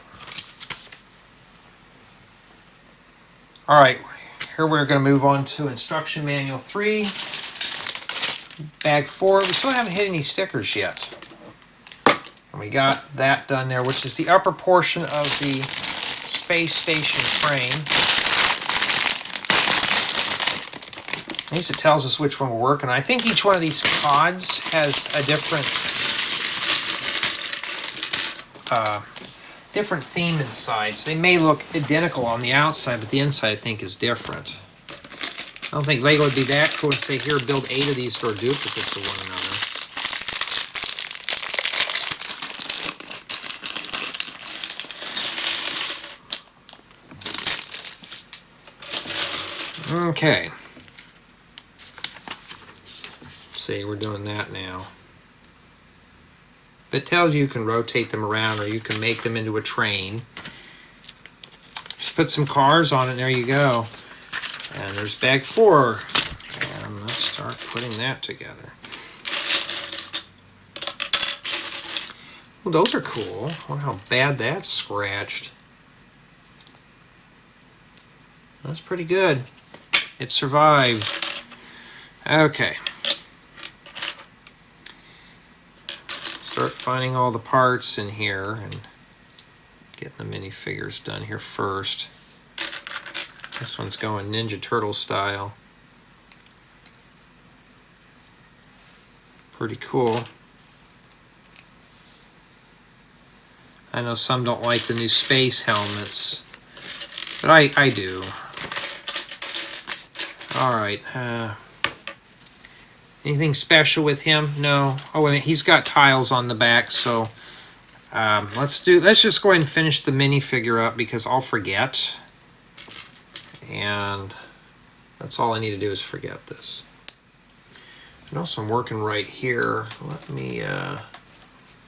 All right, here we're going to move on to Instruction Manual 3, Bag 4. We still haven't hit any stickers yet. And we got that done there, which is the upper portion of the space station frame. At least it tells us which one we're working on. I think each one of these pods has a different theme inside. So they may look identical on the outside, but the inside I think is different. I don't think Lego would be that cool to say, here, build 8 of these that are duplicates of one another. Okay. See, we're doing that now. It tells you can rotate them around or you can make them into a train. Just put some cars on it and there you go. And there's bag 4. And let's start putting that together. Well, those are cool. I wonder how bad that's scratched. That's pretty good. It survived. Okay. Start finding all the parts in here and getting the minifigures done here first. This one's going Ninja Turtle style. Pretty cool. I know some don't like the new space helmets, but I do. Alright, Anything special with him? No. Oh, wait a minute. He's got tiles on the back, so let's just go ahead and finish the minifigure up because I'll forget. And that's all I need to do is forget this. I know I'm working right here. Let me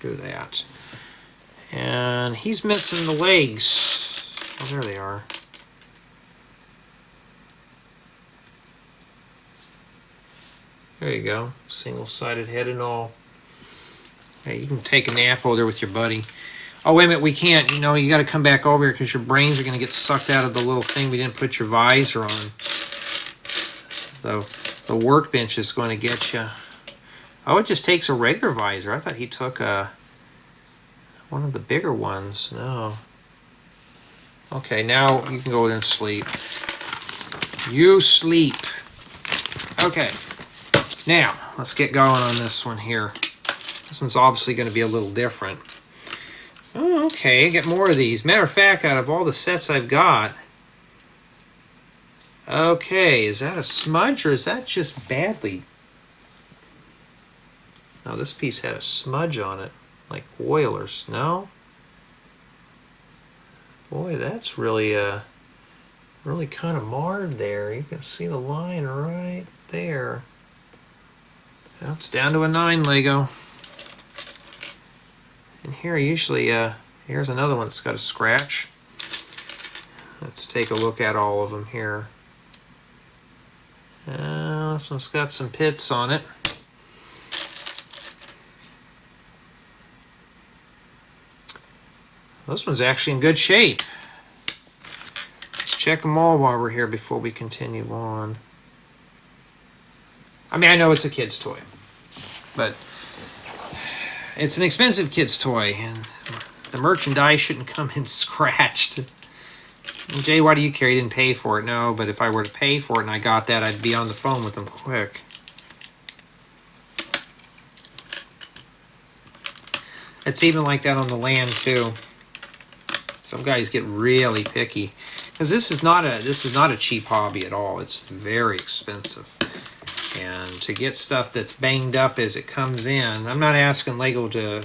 do that. And he's missing the legs. Oh, there they are. There you go. Single-sided head and all. Hey, you can take a nap over there with your buddy. Oh, wait a minute, we can't. You know, you got to come back over here because your brains are going to get sucked out of the little thing. We didn't put your visor on. The workbench is going to get you. Oh, it just takes a regular visor. I thought he took one of the bigger ones. No. Okay, now you can go in and sleep. You sleep. Okay. Now, let's get going on this one here. This one's obviously going to be a little different. Oh, okay, get more of these. Matter of fact, out of all the sets I've got, okay, is that a smudge or is that just badly? No, this piece had a smudge on it, like oilers. No? Boy, that's really really kind of marred there. You can see the line right there. Now it's down to a 9 Lego. And here usually, here's another one that's got a scratch. Let's take a look at all of them here. This one's got some pits on it. This one's actually in good shape. Let's check them all while we're here before we continue on. I mean, I know it's a kid's toy, but it's an expensive kid's toy, and the merchandise shouldn't come in scratched. And Jay, why do you care? You didn't pay for it. No, but if I were to pay for it and I got that, I'd be on the phone with them quick. It's even like that on the land too. Some guys get really picky because this is not a cheap hobby at all. It's very expensive. And to get stuff that's banged up as it comes in, I'm not asking Lego to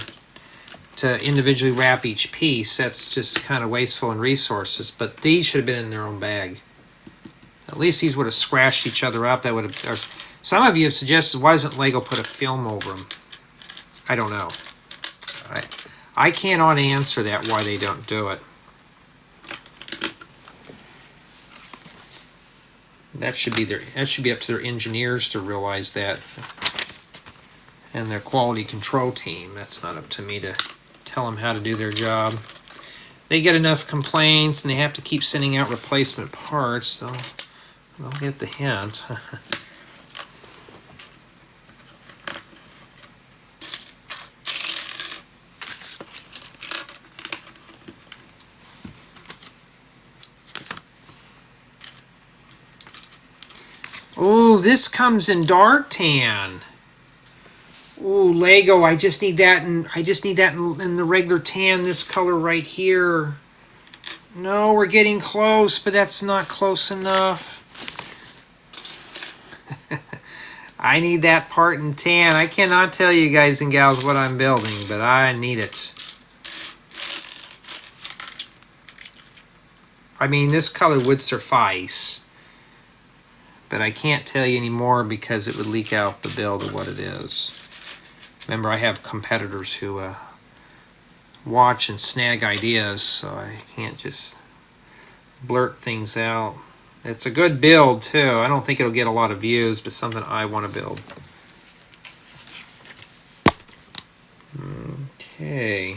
individually wrap each piece. That's just kind of wasteful in resources. But these should have been in their own bag. At least these would have scratched each other up. That would have. Or some of you have suggested, why doesn't Lego put a film over them? I don't know. I cannot answer that why they don't do it. That should be up to their engineers to realize that, and their quality control team. That's not up to me to tell them how to do their job. They get enough complaints, and they have to keep sending out replacement parts, so they'll get the hint. Oh, this comes in dark tan. Oh, Lego, I just need that in the regular tan, this color right here. No, we're getting close, but that's not close enough. I need that part in tan. I cannot tell you guys and gals what I'm building, but I need it. I mean, this color would suffice. But I can't tell you anymore because it would leak out the build of what it is. Remember, I have competitors who watch and snag ideas, so I can't just blurt things out. It's a good build, too. I don't think it'll get a lot of views, but something I want to build. Okay.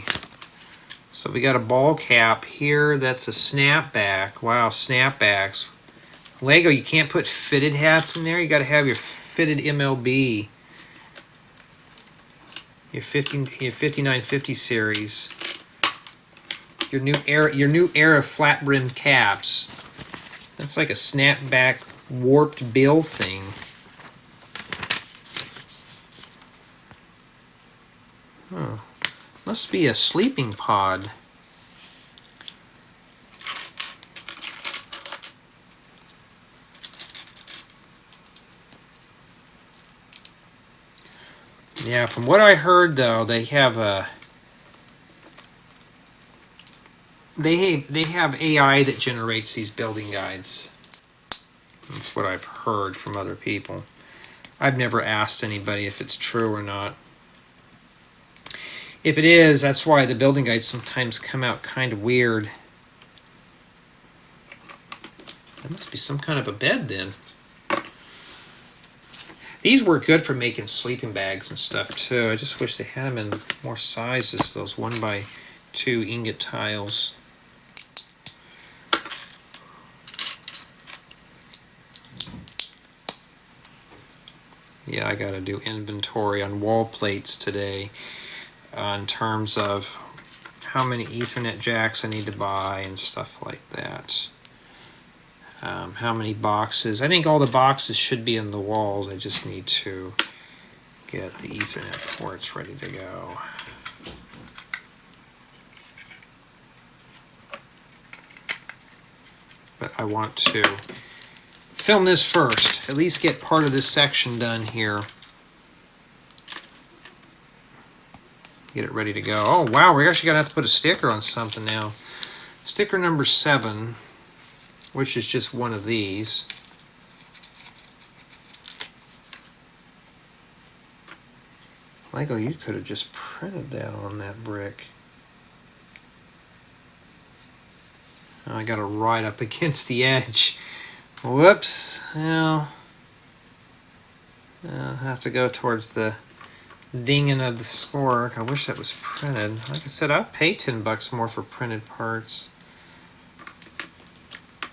So we got a ball cap here. That's a snapback. Wow, snapbacks. Lego, you can't put fitted hats in there. You got to have your fitted MLB, your 5950 series, your new era flat brimmed caps. That's like a snapback warped bill thing. Oh, must be a sleeping pod. Yeah, from what I heard though, they have AI that generates these building guides. That's what I've heard from other people. I've never asked anybody if it's true or not. If it is, that's why the building guides sometimes come out kind of weird. That must be some kind of a bed then. These work good for making sleeping bags and stuff too. I just wish they had them in more sizes, those 1x2 ingot tiles. Yeah, I gotta do inventory on wall plates today in terms of how many Ethernet jacks I need to buy and stuff like that. How many boxes. I think all the boxes should be in the walls. I just need to get the Ethernet ports ready to go. But I want to film this first. At least get part of this section done here. Get it ready to go. Oh wow, we're actually gonna have to put a sticker on something now. Sticker number 7, which is just one of these. Lego, you could have just printed that on that brick. Oh, I got it right up against the edge. Whoops. Well, I'll have to go towards the dinging of the spork. I wish that was printed. Like I said, I'd pay $10 more for printed parts.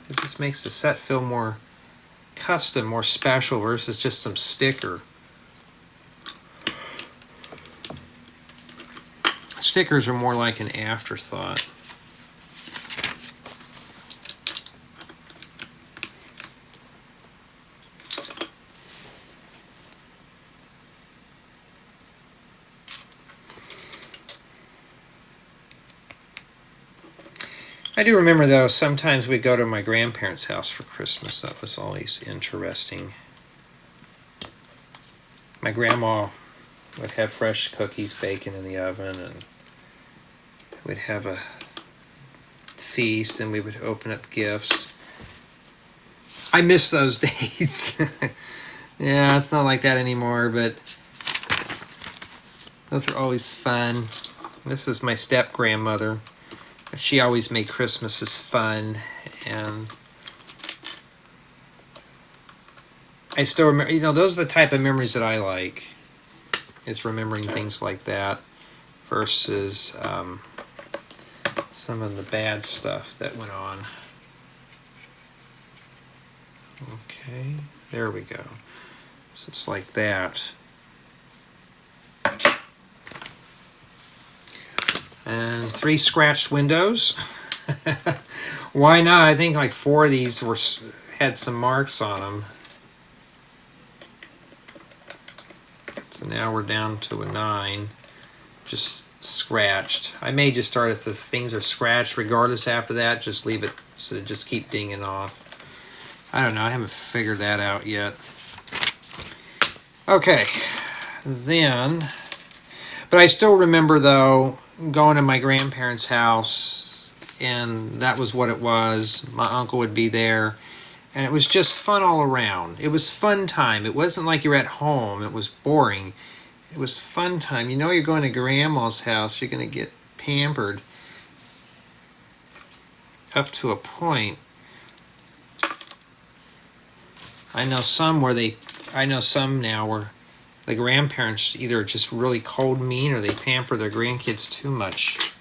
It just makes the set feel more custom, more special versus just some sticker. Stickers are more like an afterthought. I do remember though, sometimes we'd go to my grandparents' house for Christmas. That was always interesting. My grandma would have fresh cookies baking in the oven, and we'd have a feast, and we would open up gifts. I miss those days. Yeah, it's not like that anymore, but those are always fun. This is my step-grandmother. She always made Christmases fun, and I still remember, you know, those are the type of memories that I like. It's remembering things like that versus some of the bad stuff that went on. Okay, there we go. So it's like that. And 3 scratched windows. Why not? I think like 4 of these had some marks on them. So now we're down to a 9, just scratched. I may just start if the things are scratched regardless after that, just leave it so it just keep dinging off. I don't know, I haven't figured that out yet. Okay, then, but I still remember though, going to my grandparents' house, and that was what it was. My uncle would be there, and it was just fun all around. It was fun time. It wasn't like you're at home. It was boring. It was fun time. You know you're going to grandma's house. You're going to get pampered up to a point. I know some now where the grandparents either just really cold mean or they pamper their grandkids too much.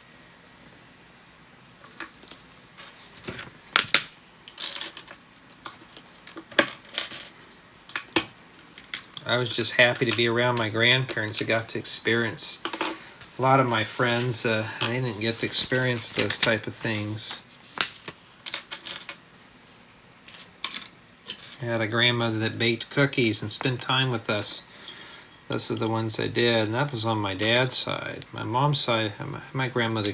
I was just happy to be around my grandparents. I got to experience a lot of my friends. They didn't get to experience those type of things. I had a grandmother that baked cookies and spent time with us. Those are the ones I did, and that was on my dad's side. My mom's side, my grandmother,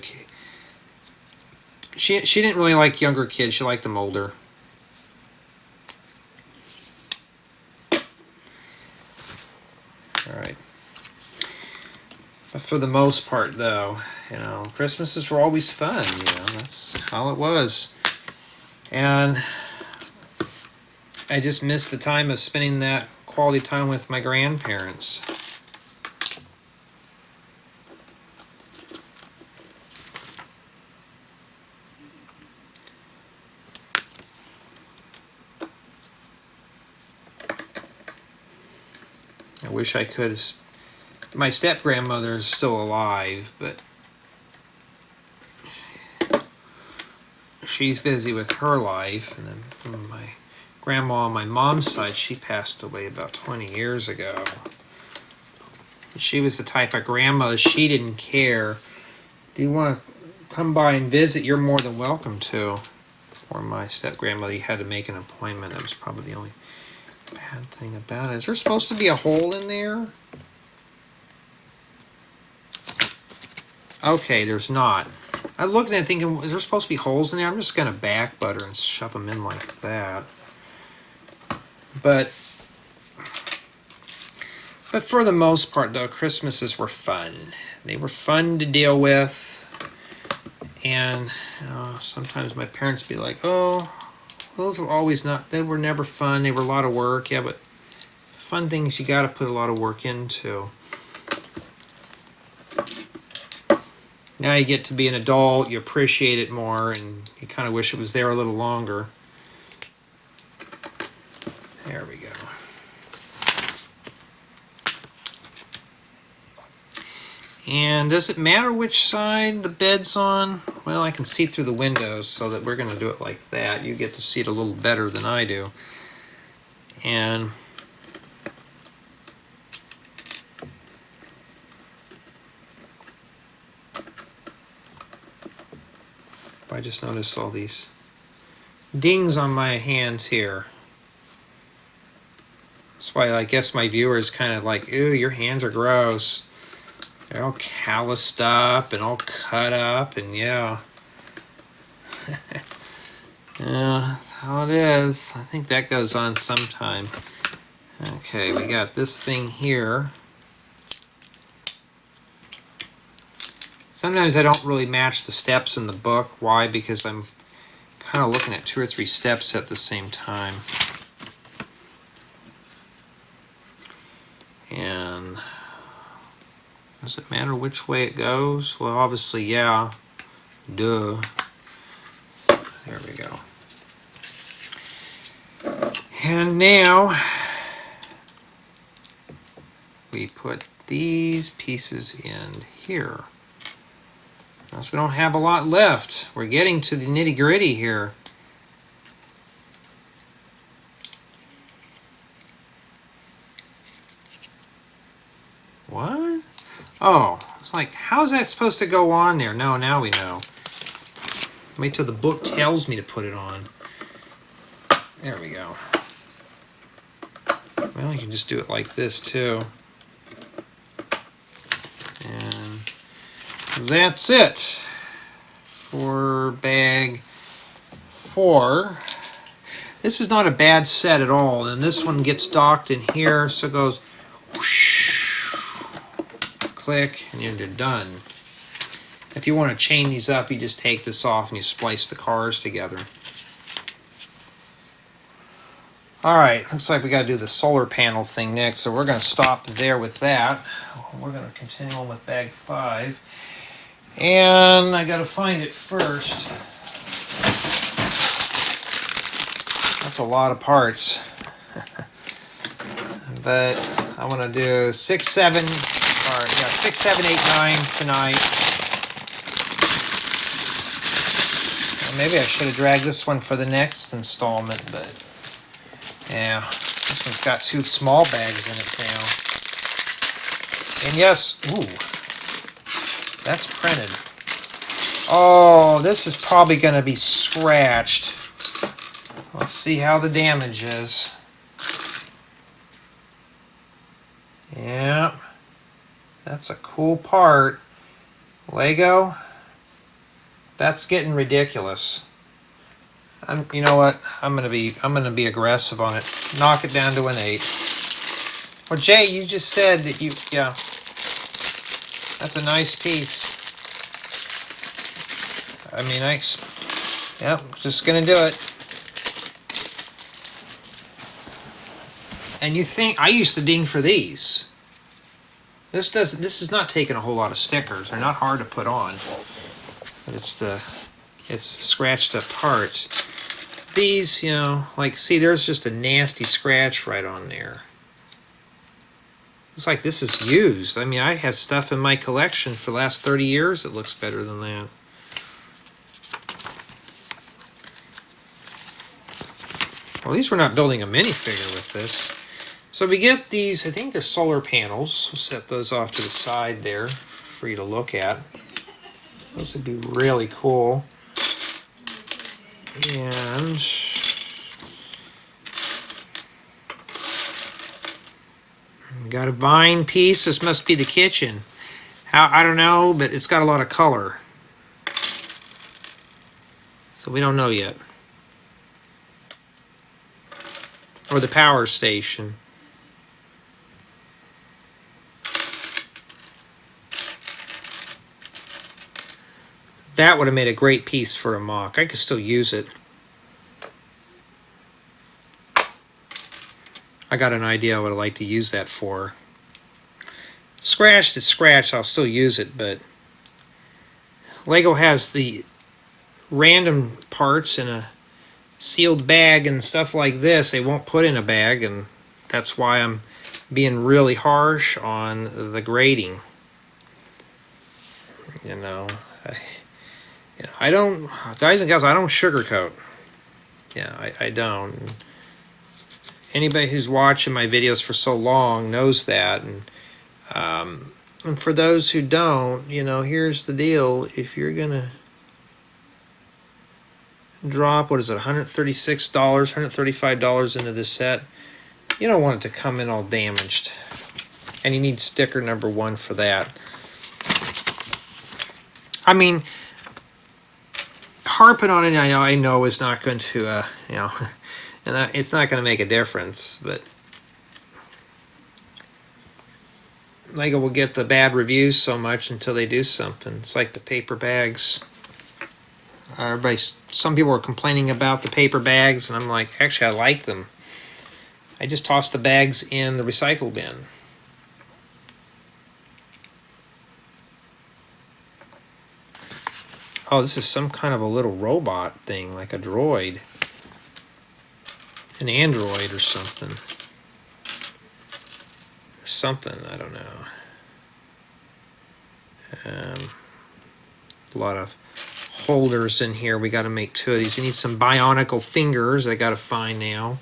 she didn't really like younger kids. She liked them older. All right. For the most part, though, Christmases were always fun. That's how it was. And I just missed the time of spending that quality time with my grandparents. I wish I could. My step-grandmother is still alive, but she's busy with her life. And then from my grandma on my mom's side, she passed away about 20 years ago. She was the type of grandmother, she didn't care. Do you want to come by and visit? You're more than welcome to. Or my step-grandmother, you had to make an appointment. That was probably the only bad thing about it. Is there supposed to be a hole in there? Okay, there's not. I'm looking at it thinking, is there supposed to be holes in there? I'm just going to back butter and shove them in like that. But for the most part, though, Christmases were fun. They were fun to deal with. And sometimes my parents would be like, oh, those were always not, they were never fun. They were a lot of work. Yeah, but fun things you got to put a lot of work into. Now you get to be an adult, you appreciate it more, and you kind of wish it was there a little longer. There we go. And does it matter which side the bed's on? Well, I can see through the windows, so that we're going to do it like that. You get to see it a little better than I do. And I just noticed all these dings on my hands here. That's why I guess my viewers kind of like, ooh, your hands are gross. They're all calloused up and all cut up, and yeah. Yeah, that's how it is. I think that goes on sometime. Okay, we got this thing here. Sometimes I don't really match the steps in the book. Why? Because I'm kind of looking at 2 or 3 steps at the same time. And does it matter which way it goes? Well, obviously, yeah. Duh. There we go. And now we put these pieces in here. So we don't have a lot left. We're getting to the nitty-gritty here. What? Oh, it's like, how's that supposed to go on there? No, now we know. Wait till the book tells me to put it on. There we go. Well, you can just do it like this too. And that's it for bag 4. This is not a bad set at all, and this one gets docked in here, so it goes whoosh, click, and you're done. If you want to chain these up, you just take this off and you splice the cars together. Alright, looks like we got to do the solar panel thing next, so we're going to stop there with that. We're going to continue on with bag 5. And I got to find it first. That's a lot of parts. But I want to do 6, 7, 8, 9 tonight. Well, maybe I should have dragged this one for the next installment, but yeah, this one's got 2 small bags in it now. And yes, ooh, that's printed. Oh, this is probably going to be scratched. Let's see how the damage is. Yeah, that's a cool part. Lego, that's getting ridiculous. You know what? I'm gonna be aggressive on it. Knock it down to an 8. Well, Jay, you just said that you, yeah. That's a nice piece. I mean, yep, just gonna do it. And you think, I used to ding for these. This is not taking a whole lot of stickers. They're not hard to put on. But it's scratched up parts. These, you know, like, see, there's just a nasty scratch right on there. It's like this is used. I mean, I have stuff in my collection for the last 30 years that looks better than that. Well, at least we're not building a minifigure with this. So we get these, I think they're solar panels. We'll set those off to the side there for you to look at. Those would be really cool. And we got a vine piece. This must be the kitchen. How, I don't know, but it's got a lot of color. So we don't know yet. Or the power station. That would have made a great piece for a mock. I could still use it. I got an idea what I'd like to use that for. Scratched is scratched, I'll still use it, but Lego has the random parts in a sealed bag and stuff like this. They won't put in a bag, and that's why I'm being really harsh on the grading. You know, I don't, guys and gals, I don't sugarcoat. Yeah, I don't. Anybody who's watching my videos for so long knows that. And for those who don't, you know, here's the deal. If you're going to drop, what is it, $136, $135 into this set, you don't want it to come in all damaged. And you need sticker number 1 for that. I mean, harping on it, I know is not going to, you know, and it's not going to make a difference, but Lego will get the bad reviews so much until they do something. It's like the paper bags. Some people are complaining about the paper bags, and I'm like, actually, I like them. I just toss the bags in the recycle bin. Oh, this is some kind of a little robot thing, like a droid. An android or something. Or something, I don't know. A lot of holders in here. We got to make 2 of these. We need some bionicle fingers I got to find now.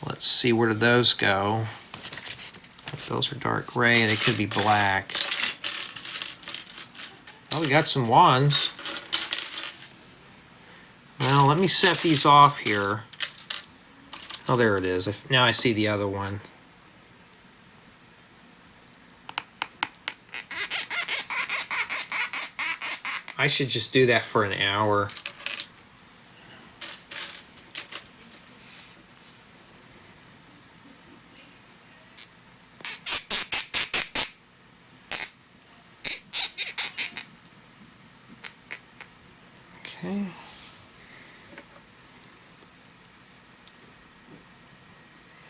Let's see, where did those go? If those are dark gray, they could be black. Oh, we got some wands. Well, let me set these off here. Oh, there it is. Now I see the other one. I should just do that for an hour. Okay.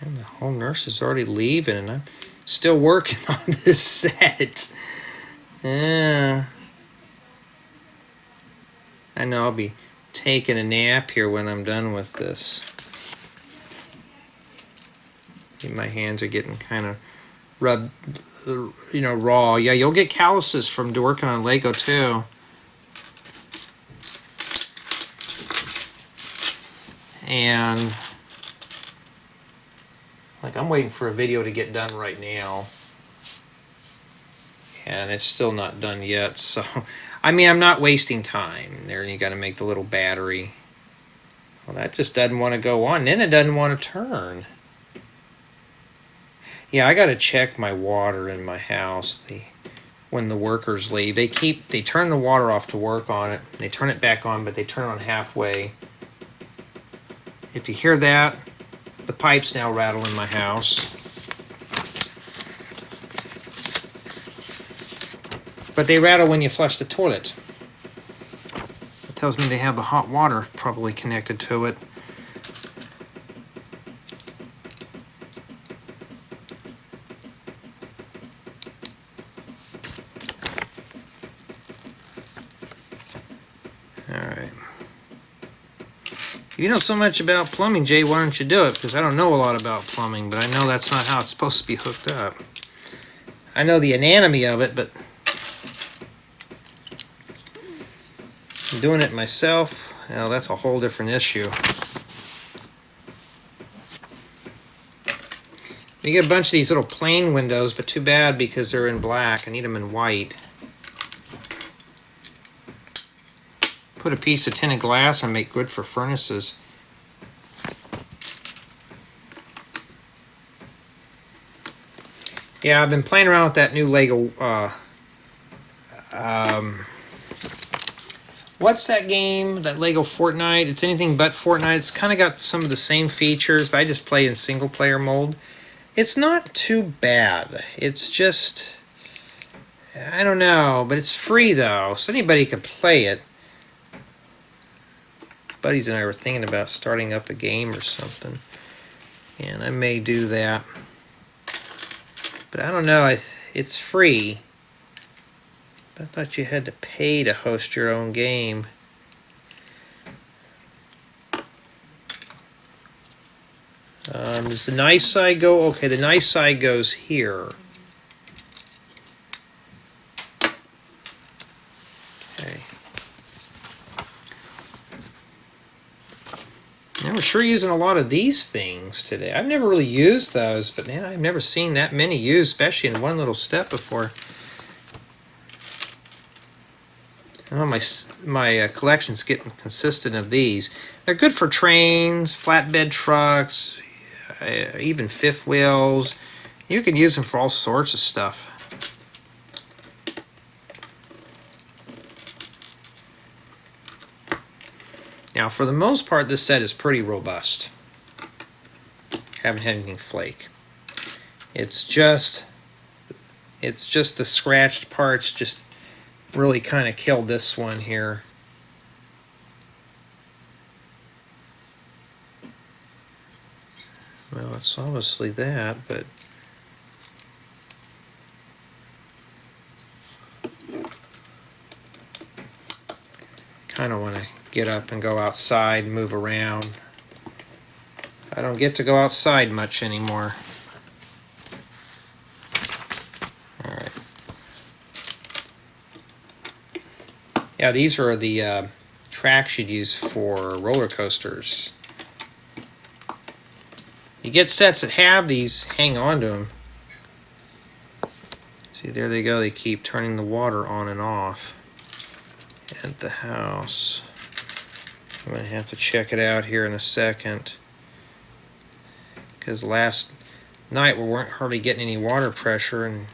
And the home nurse is already leaving, and I'm still working on this set. Yeah. I know I'll be taking a nap here when I'm done with this. My hands are getting kind of rubbed, you know, raw. Yeah, you'll get calluses from working on Lego too. And like, I'm waiting for a video to get done right now, and it's still not done yet. So I mean, I'm not wasting time. There, you got to make the little battery. Well, that just doesn't want to go on. Then it doesn't want to turn. Yeah, I got to check my water in my house. When the workers leave, they turn the water off to work on it. They turn it back on, but they turn it on halfway. If you hear that, the pipes now rattle in my house. But they rattle when you flush the toilet. That tells me they have the hot water probably connected to it. Alright. If you know so much about plumbing, Jay, why don't you do it? Because I don't know a lot about plumbing, but I know that's not how it's supposed to be hooked up. I know the anatomy of it, but doing it myself, well, that's a whole different issue. You get a bunch of these little plain windows, but too bad because they're in black. I need them in white. Put a piece of tinted glass and make good for furnaces. Yeah, I've been playing around with that new Lego, what's that game, that Lego Fortnite? It's anything but Fortnite. It's kind of got some of the same features, but I just play in single player mode. It's not too bad. It's just, I don't know, but it's free though, so anybody can play it. Buddies and I were thinking about starting up a game or something, and I may do that. But I don't know, it's free. I thought you had to pay to host your own game. Does the nice side go? Okay, the nice side goes here. Okay. Now we're sure using a lot of these things today. I've never really used those, but man, I've never seen that many used, especially in one little step before. I know my collection's getting consistent of these. They're good for trains, flatbed trucks, even fifth wheels. You can use them for all sorts of stuff. Now, for the most part, this set is pretty robust. Haven't had anything flake. It's just the scratched parts just really kind of killed this one here. Well, it's obviously that, but kind of want to get up and go outside, move around. I don't get to go outside much anymore. Alright. Yeah, these are the tracks you'd use for roller coasters. You get sets that have these, hang on to them. See, there they go. They keep turning the water on and off at the house. I'm going to have to check it out here in a second, because last night we weren't hardly getting any water pressure, and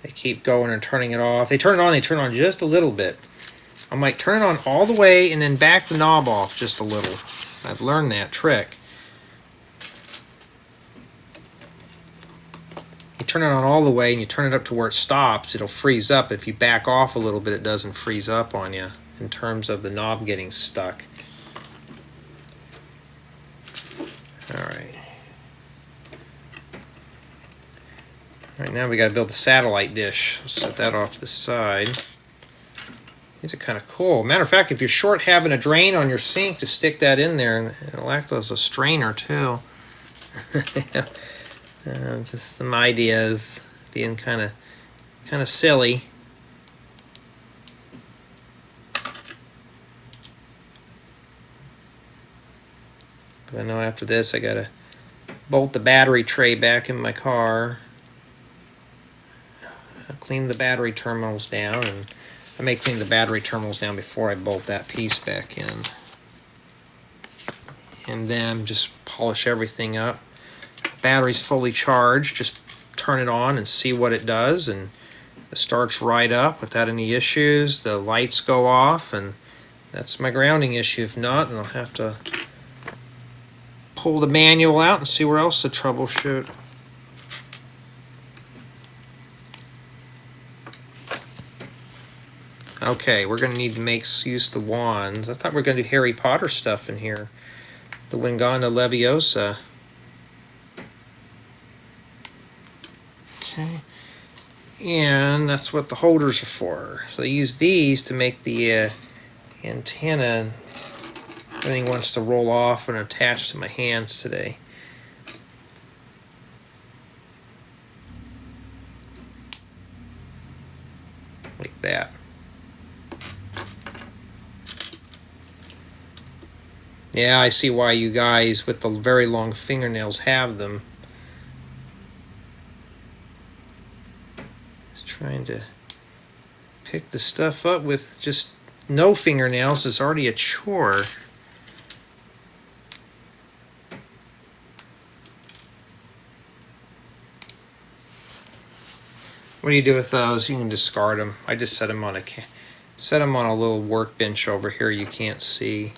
they keep going and turning it off. They turn it on just a little bit. I might turn it on all the way and then back the knob off just a little. I've learned that trick. You turn it on all the way and you turn it up to where it stops, it'll freeze up. If you back off a little bit, it doesn't freeze up on you in terms of the knob getting stuck. Alright. Alright, now we got to build the satellite dish. Let's set that off to the side. These are kind of cool. Matter of fact, if you're short having a drain on your sink, just stick that in there, and it'll act as a strainer too. Just some ideas, being kind of silly. I know after this I gotta bolt the battery tray back in my car. I'll clean the battery terminals down, and I may clean the battery terminals down before I bolt that piece back in. And then just polish everything up. Battery's fully charged, just turn it on and see what it does, and it starts right up without any issues. The lights go off, and that's my grounding issue. If not, then I'll have to pull the manual out and see where else to troubleshoot. Okay, we're going to need to use the wands. I thought we were going to do Harry Potter stuff in here. The Wingardium Leviosa. Okay. And that's what the holders are for. So I use these to make the antenna. Everything wants to roll off and attach to my hands today. Like that. Yeah, I see why you guys with the very long fingernails have them. Just trying to pick the stuff up with just no fingernails is already a chore. What do you do with those? You can discard them. I just set them on a little workbench over here you can't see.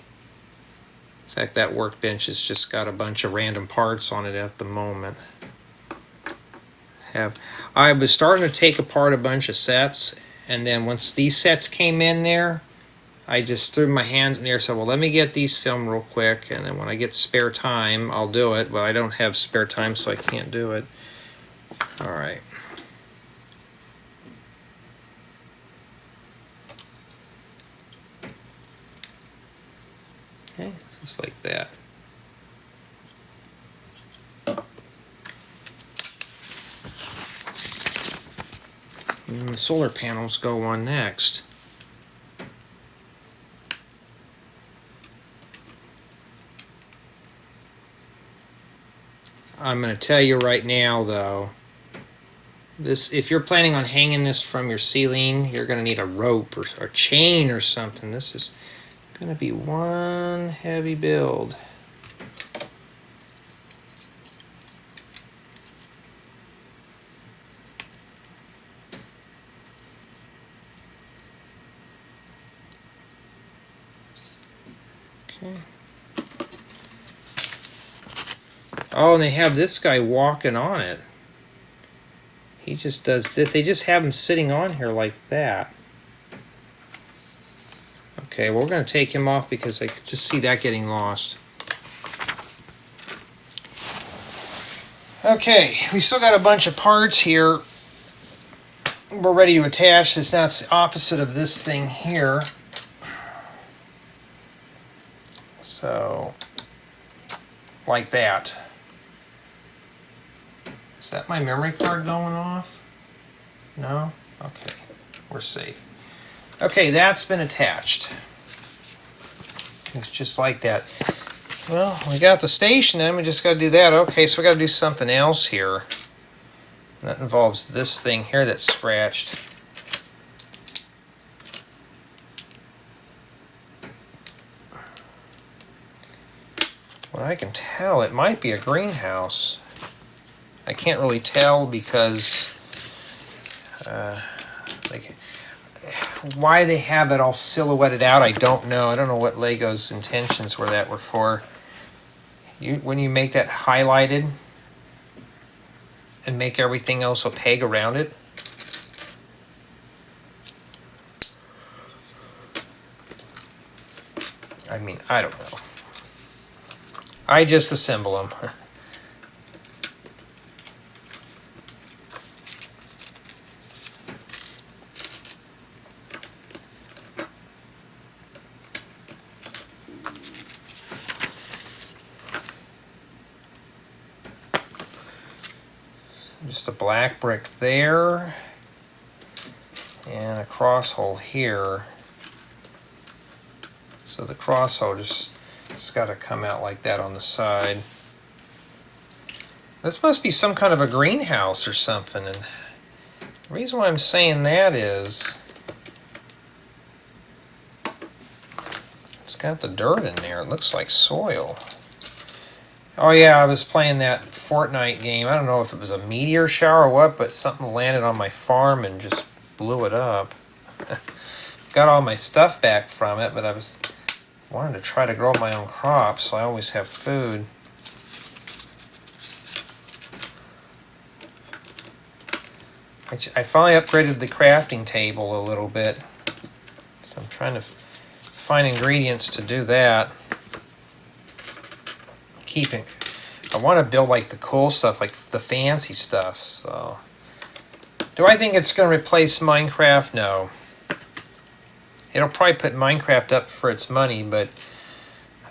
In fact, that workbench has just got a bunch of random parts on it at the moment. I was starting to take apart a bunch of sets, and then once these sets came in there, I just threw my hands in there and said, well, let me get these filmed real quick, and then when I get spare time, I'll do it. But I don't have spare time, so I can't do it. All right. Okay, just like that. And the solar panels go on next. I'm going to tell you right now, though, if you're planning on hanging this from your ceiling, you're going to need a rope or a chain or something. This is going to be one heavy build. Okay. Oh, and they have this guy walking on it. He just does this. They just have him sitting on here like that. Okay, well, we're going to take him off because I could just see that getting lost. Okay, we still got a bunch of parts here. We're ready to attach this. Now it's the opposite of this thing here. So, like that. Is that my memory card going off? No? Okay, we're safe. Okay, that's been attached. It's just like that. Well, we got the station, then we just got to do that. Okay, so we got to do something else here. And that involves this thing here that's scratched. Well, I can tell it might be a greenhouse. I can't really tell because why they have it all silhouetted out, I don't know. I don't know what Lego's intentions were for. When you make that highlighted and make everything else opaque around it. I mean, I don't know. I just assemble them. Just a black brick there and a cross hole here. So the cross hole it's got to come out like that on the side. This must be some kind of a greenhouse or something, and the reason why I'm saying that is it's got the dirt in there. It looks like soil. Oh yeah, I was playing that Fortnite game. I don't know if it was a meteor shower or what, but something landed on my farm and just blew it up. Got all my stuff back from it, but I wanted to try to grow my own crops, so I always have food. I finally upgraded the crafting table a little bit. So I'm trying to find ingredients to do that. I want to build like the cool stuff, like the fancy stuff. So, do I think it's going to replace Minecraft? No. It'll probably put Minecraft up for its money, but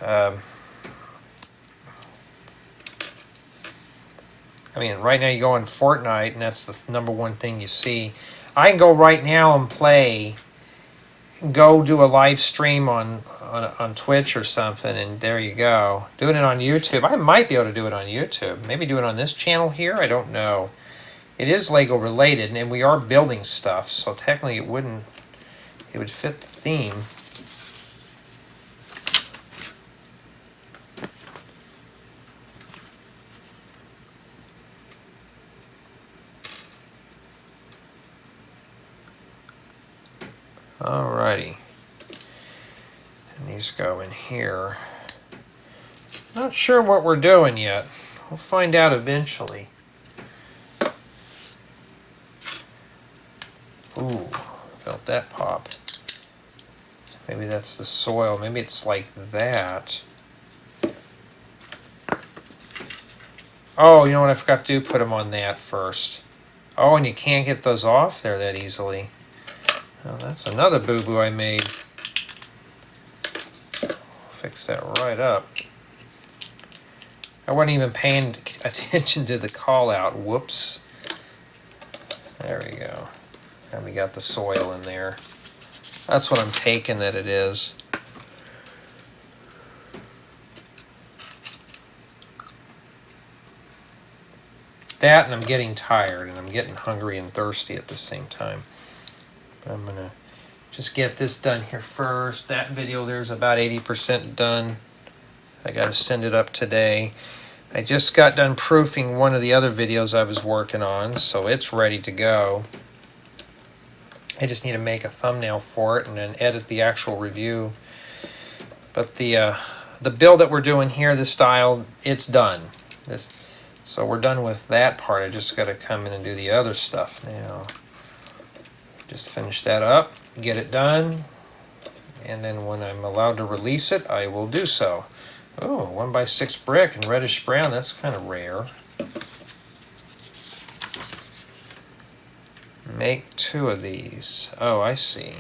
I mean, right now you go on Fortnite, and that's the #1 thing you see. I can go right now and go do a live stream on Twitch or something, and there you go. Doing it on YouTube. I might be able to do it on YouTube. Maybe do it on this channel here. I don't know. It is Lego related, and we are building stuff, so technically it would fit the theme. Alrighty. And these go in here. Not sure what we're doing yet. We'll find out eventually. Ooh, felt that pop. Maybe that's the soil. Maybe it's like that. Oh, you know what I forgot to do? Put them on that first. Oh, and you can't get those off there that easily. Well, that's another boo-boo I made. Fix that right up. I wasn't even paying attention to the call out. Whoops. There we go. And we got the soil in there. That's what I'm taking that it is. That, and I'm getting tired, and I'm getting hungry and thirsty at the same time. But I'm going to just get this done here first. That video there's about 80% done. I got to send it up today. I just got done proofing one of the other videos I was working on, so it's ready to go. I just need to make a thumbnail for it and then edit the actual review. But the build that we're doing here, the style, it's done. So we're done with that part. I just got to come in and do the other stuff now. Just finish that up, get it done, and then when I'm allowed to release it, I will do so. Oh, 1x6 brick and reddish brown, that's kind of rare. Make 2 of these. Oh, I see.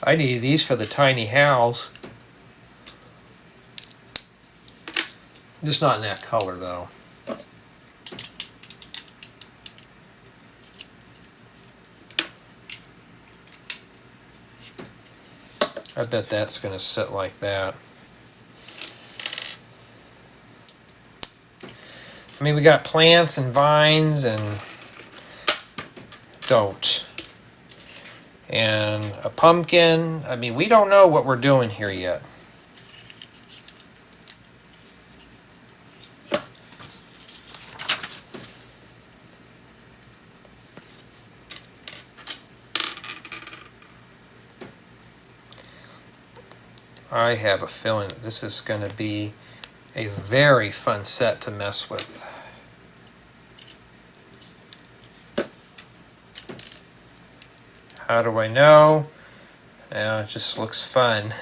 I need these for the tiny house. Just not in that color, though. I bet that's going to sit like that. I mean, we got plants and vines and don't. And a pumpkin. I mean, we don't know what we're doing here yet. I have a feeling that this is going to be a very fun set to mess with. How do I know? It just looks fun.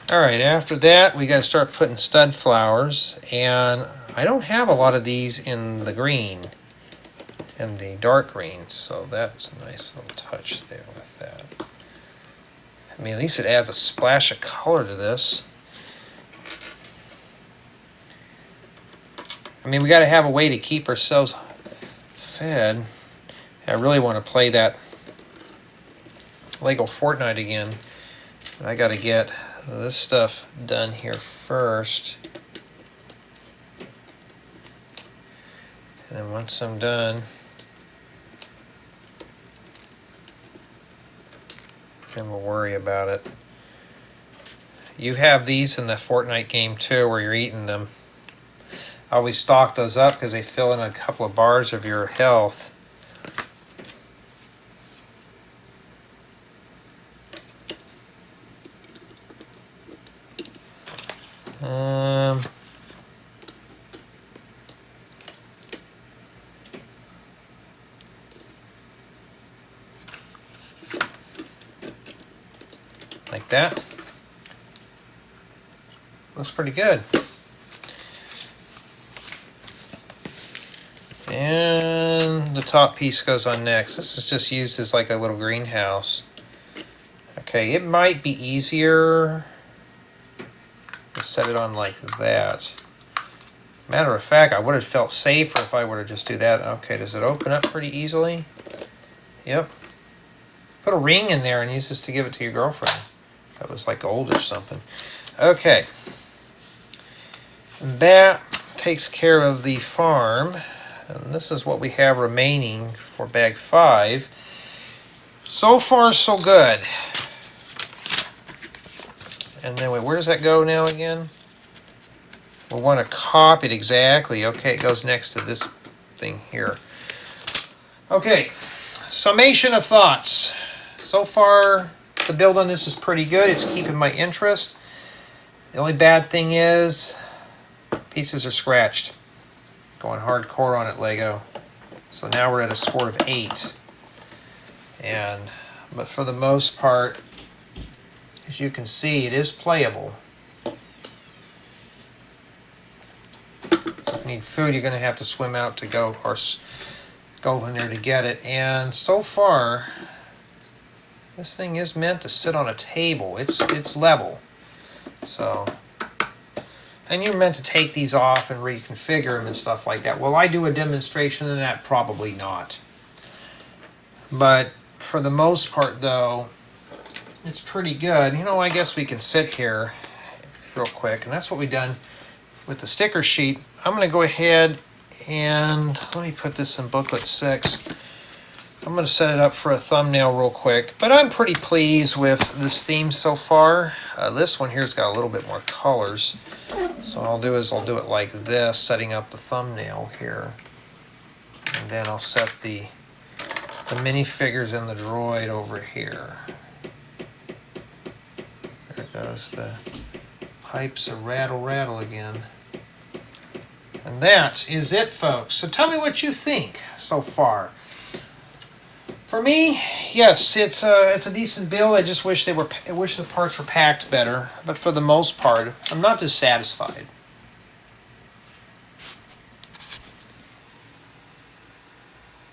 Alright, after that we got to start putting stud flowers, and I don't have a lot of these in the green. And the dark green, so that's a nice little touch there with that. I mean, at least it adds a splash of color to this. I mean, we got to have a way to keep ourselves fed. I really want to play that Lego Fortnite again. I got to get this stuff done here first. And then once I'm done, then we'll worry about it. You have these in the Fortnite game too, where you're eating them. I always stock those up because they fill in a couple of bars of your health. Like that. Looks pretty good. And the top piece goes on next. This is just used as like a little greenhouse. Okay, it might be easier to set it on like that. Matter of fact, I would have felt safer if I were to just do that. Okay, does it open up pretty easily? Yep. Put a ring in there and use this to give it to your girlfriend. That was like gold or something. Okay. That takes care of the farm. And this is what we have remaining for bag 5. So far, so good. And then, wait, where does that go now again? We want to copy it exactly. Okay, it goes next to this thing here. Okay, Summation of Thoughts. So far, the build on this is pretty good. It's keeping my interest. The only bad thing is pieces are scratched. Going hardcore on it, Lego. So now we're at a score of 8. But for the most part, as you can see, it is playable. So if you need food, you're going to have to swim out to go in there to get it. And so far, this thing is meant to sit on a table. It's level. So, and you're meant to take these off and reconfigure them and stuff like that. Will I do a demonstration of that? Probably not. But for the most part, though, it's pretty good. You know, I guess we can sit here real quick, and that's what we've done with the sticker sheet. I'm going to go ahead and let me put this in booklet 6. I'm going to set it up for a thumbnail real quick, but I'm pretty pleased with this theme so far. This one here's got a little bit more colors, so what I'll do is I'll do it like this, setting up the thumbnail here, and then I'll set the minifigures and the droid over here. There goes the pipes of rattle again. And that is it, folks. So tell me what you think so far. For me, yes, it's a decent build. I just wish the parts were packed better. But for the most part, I'm not dissatisfied.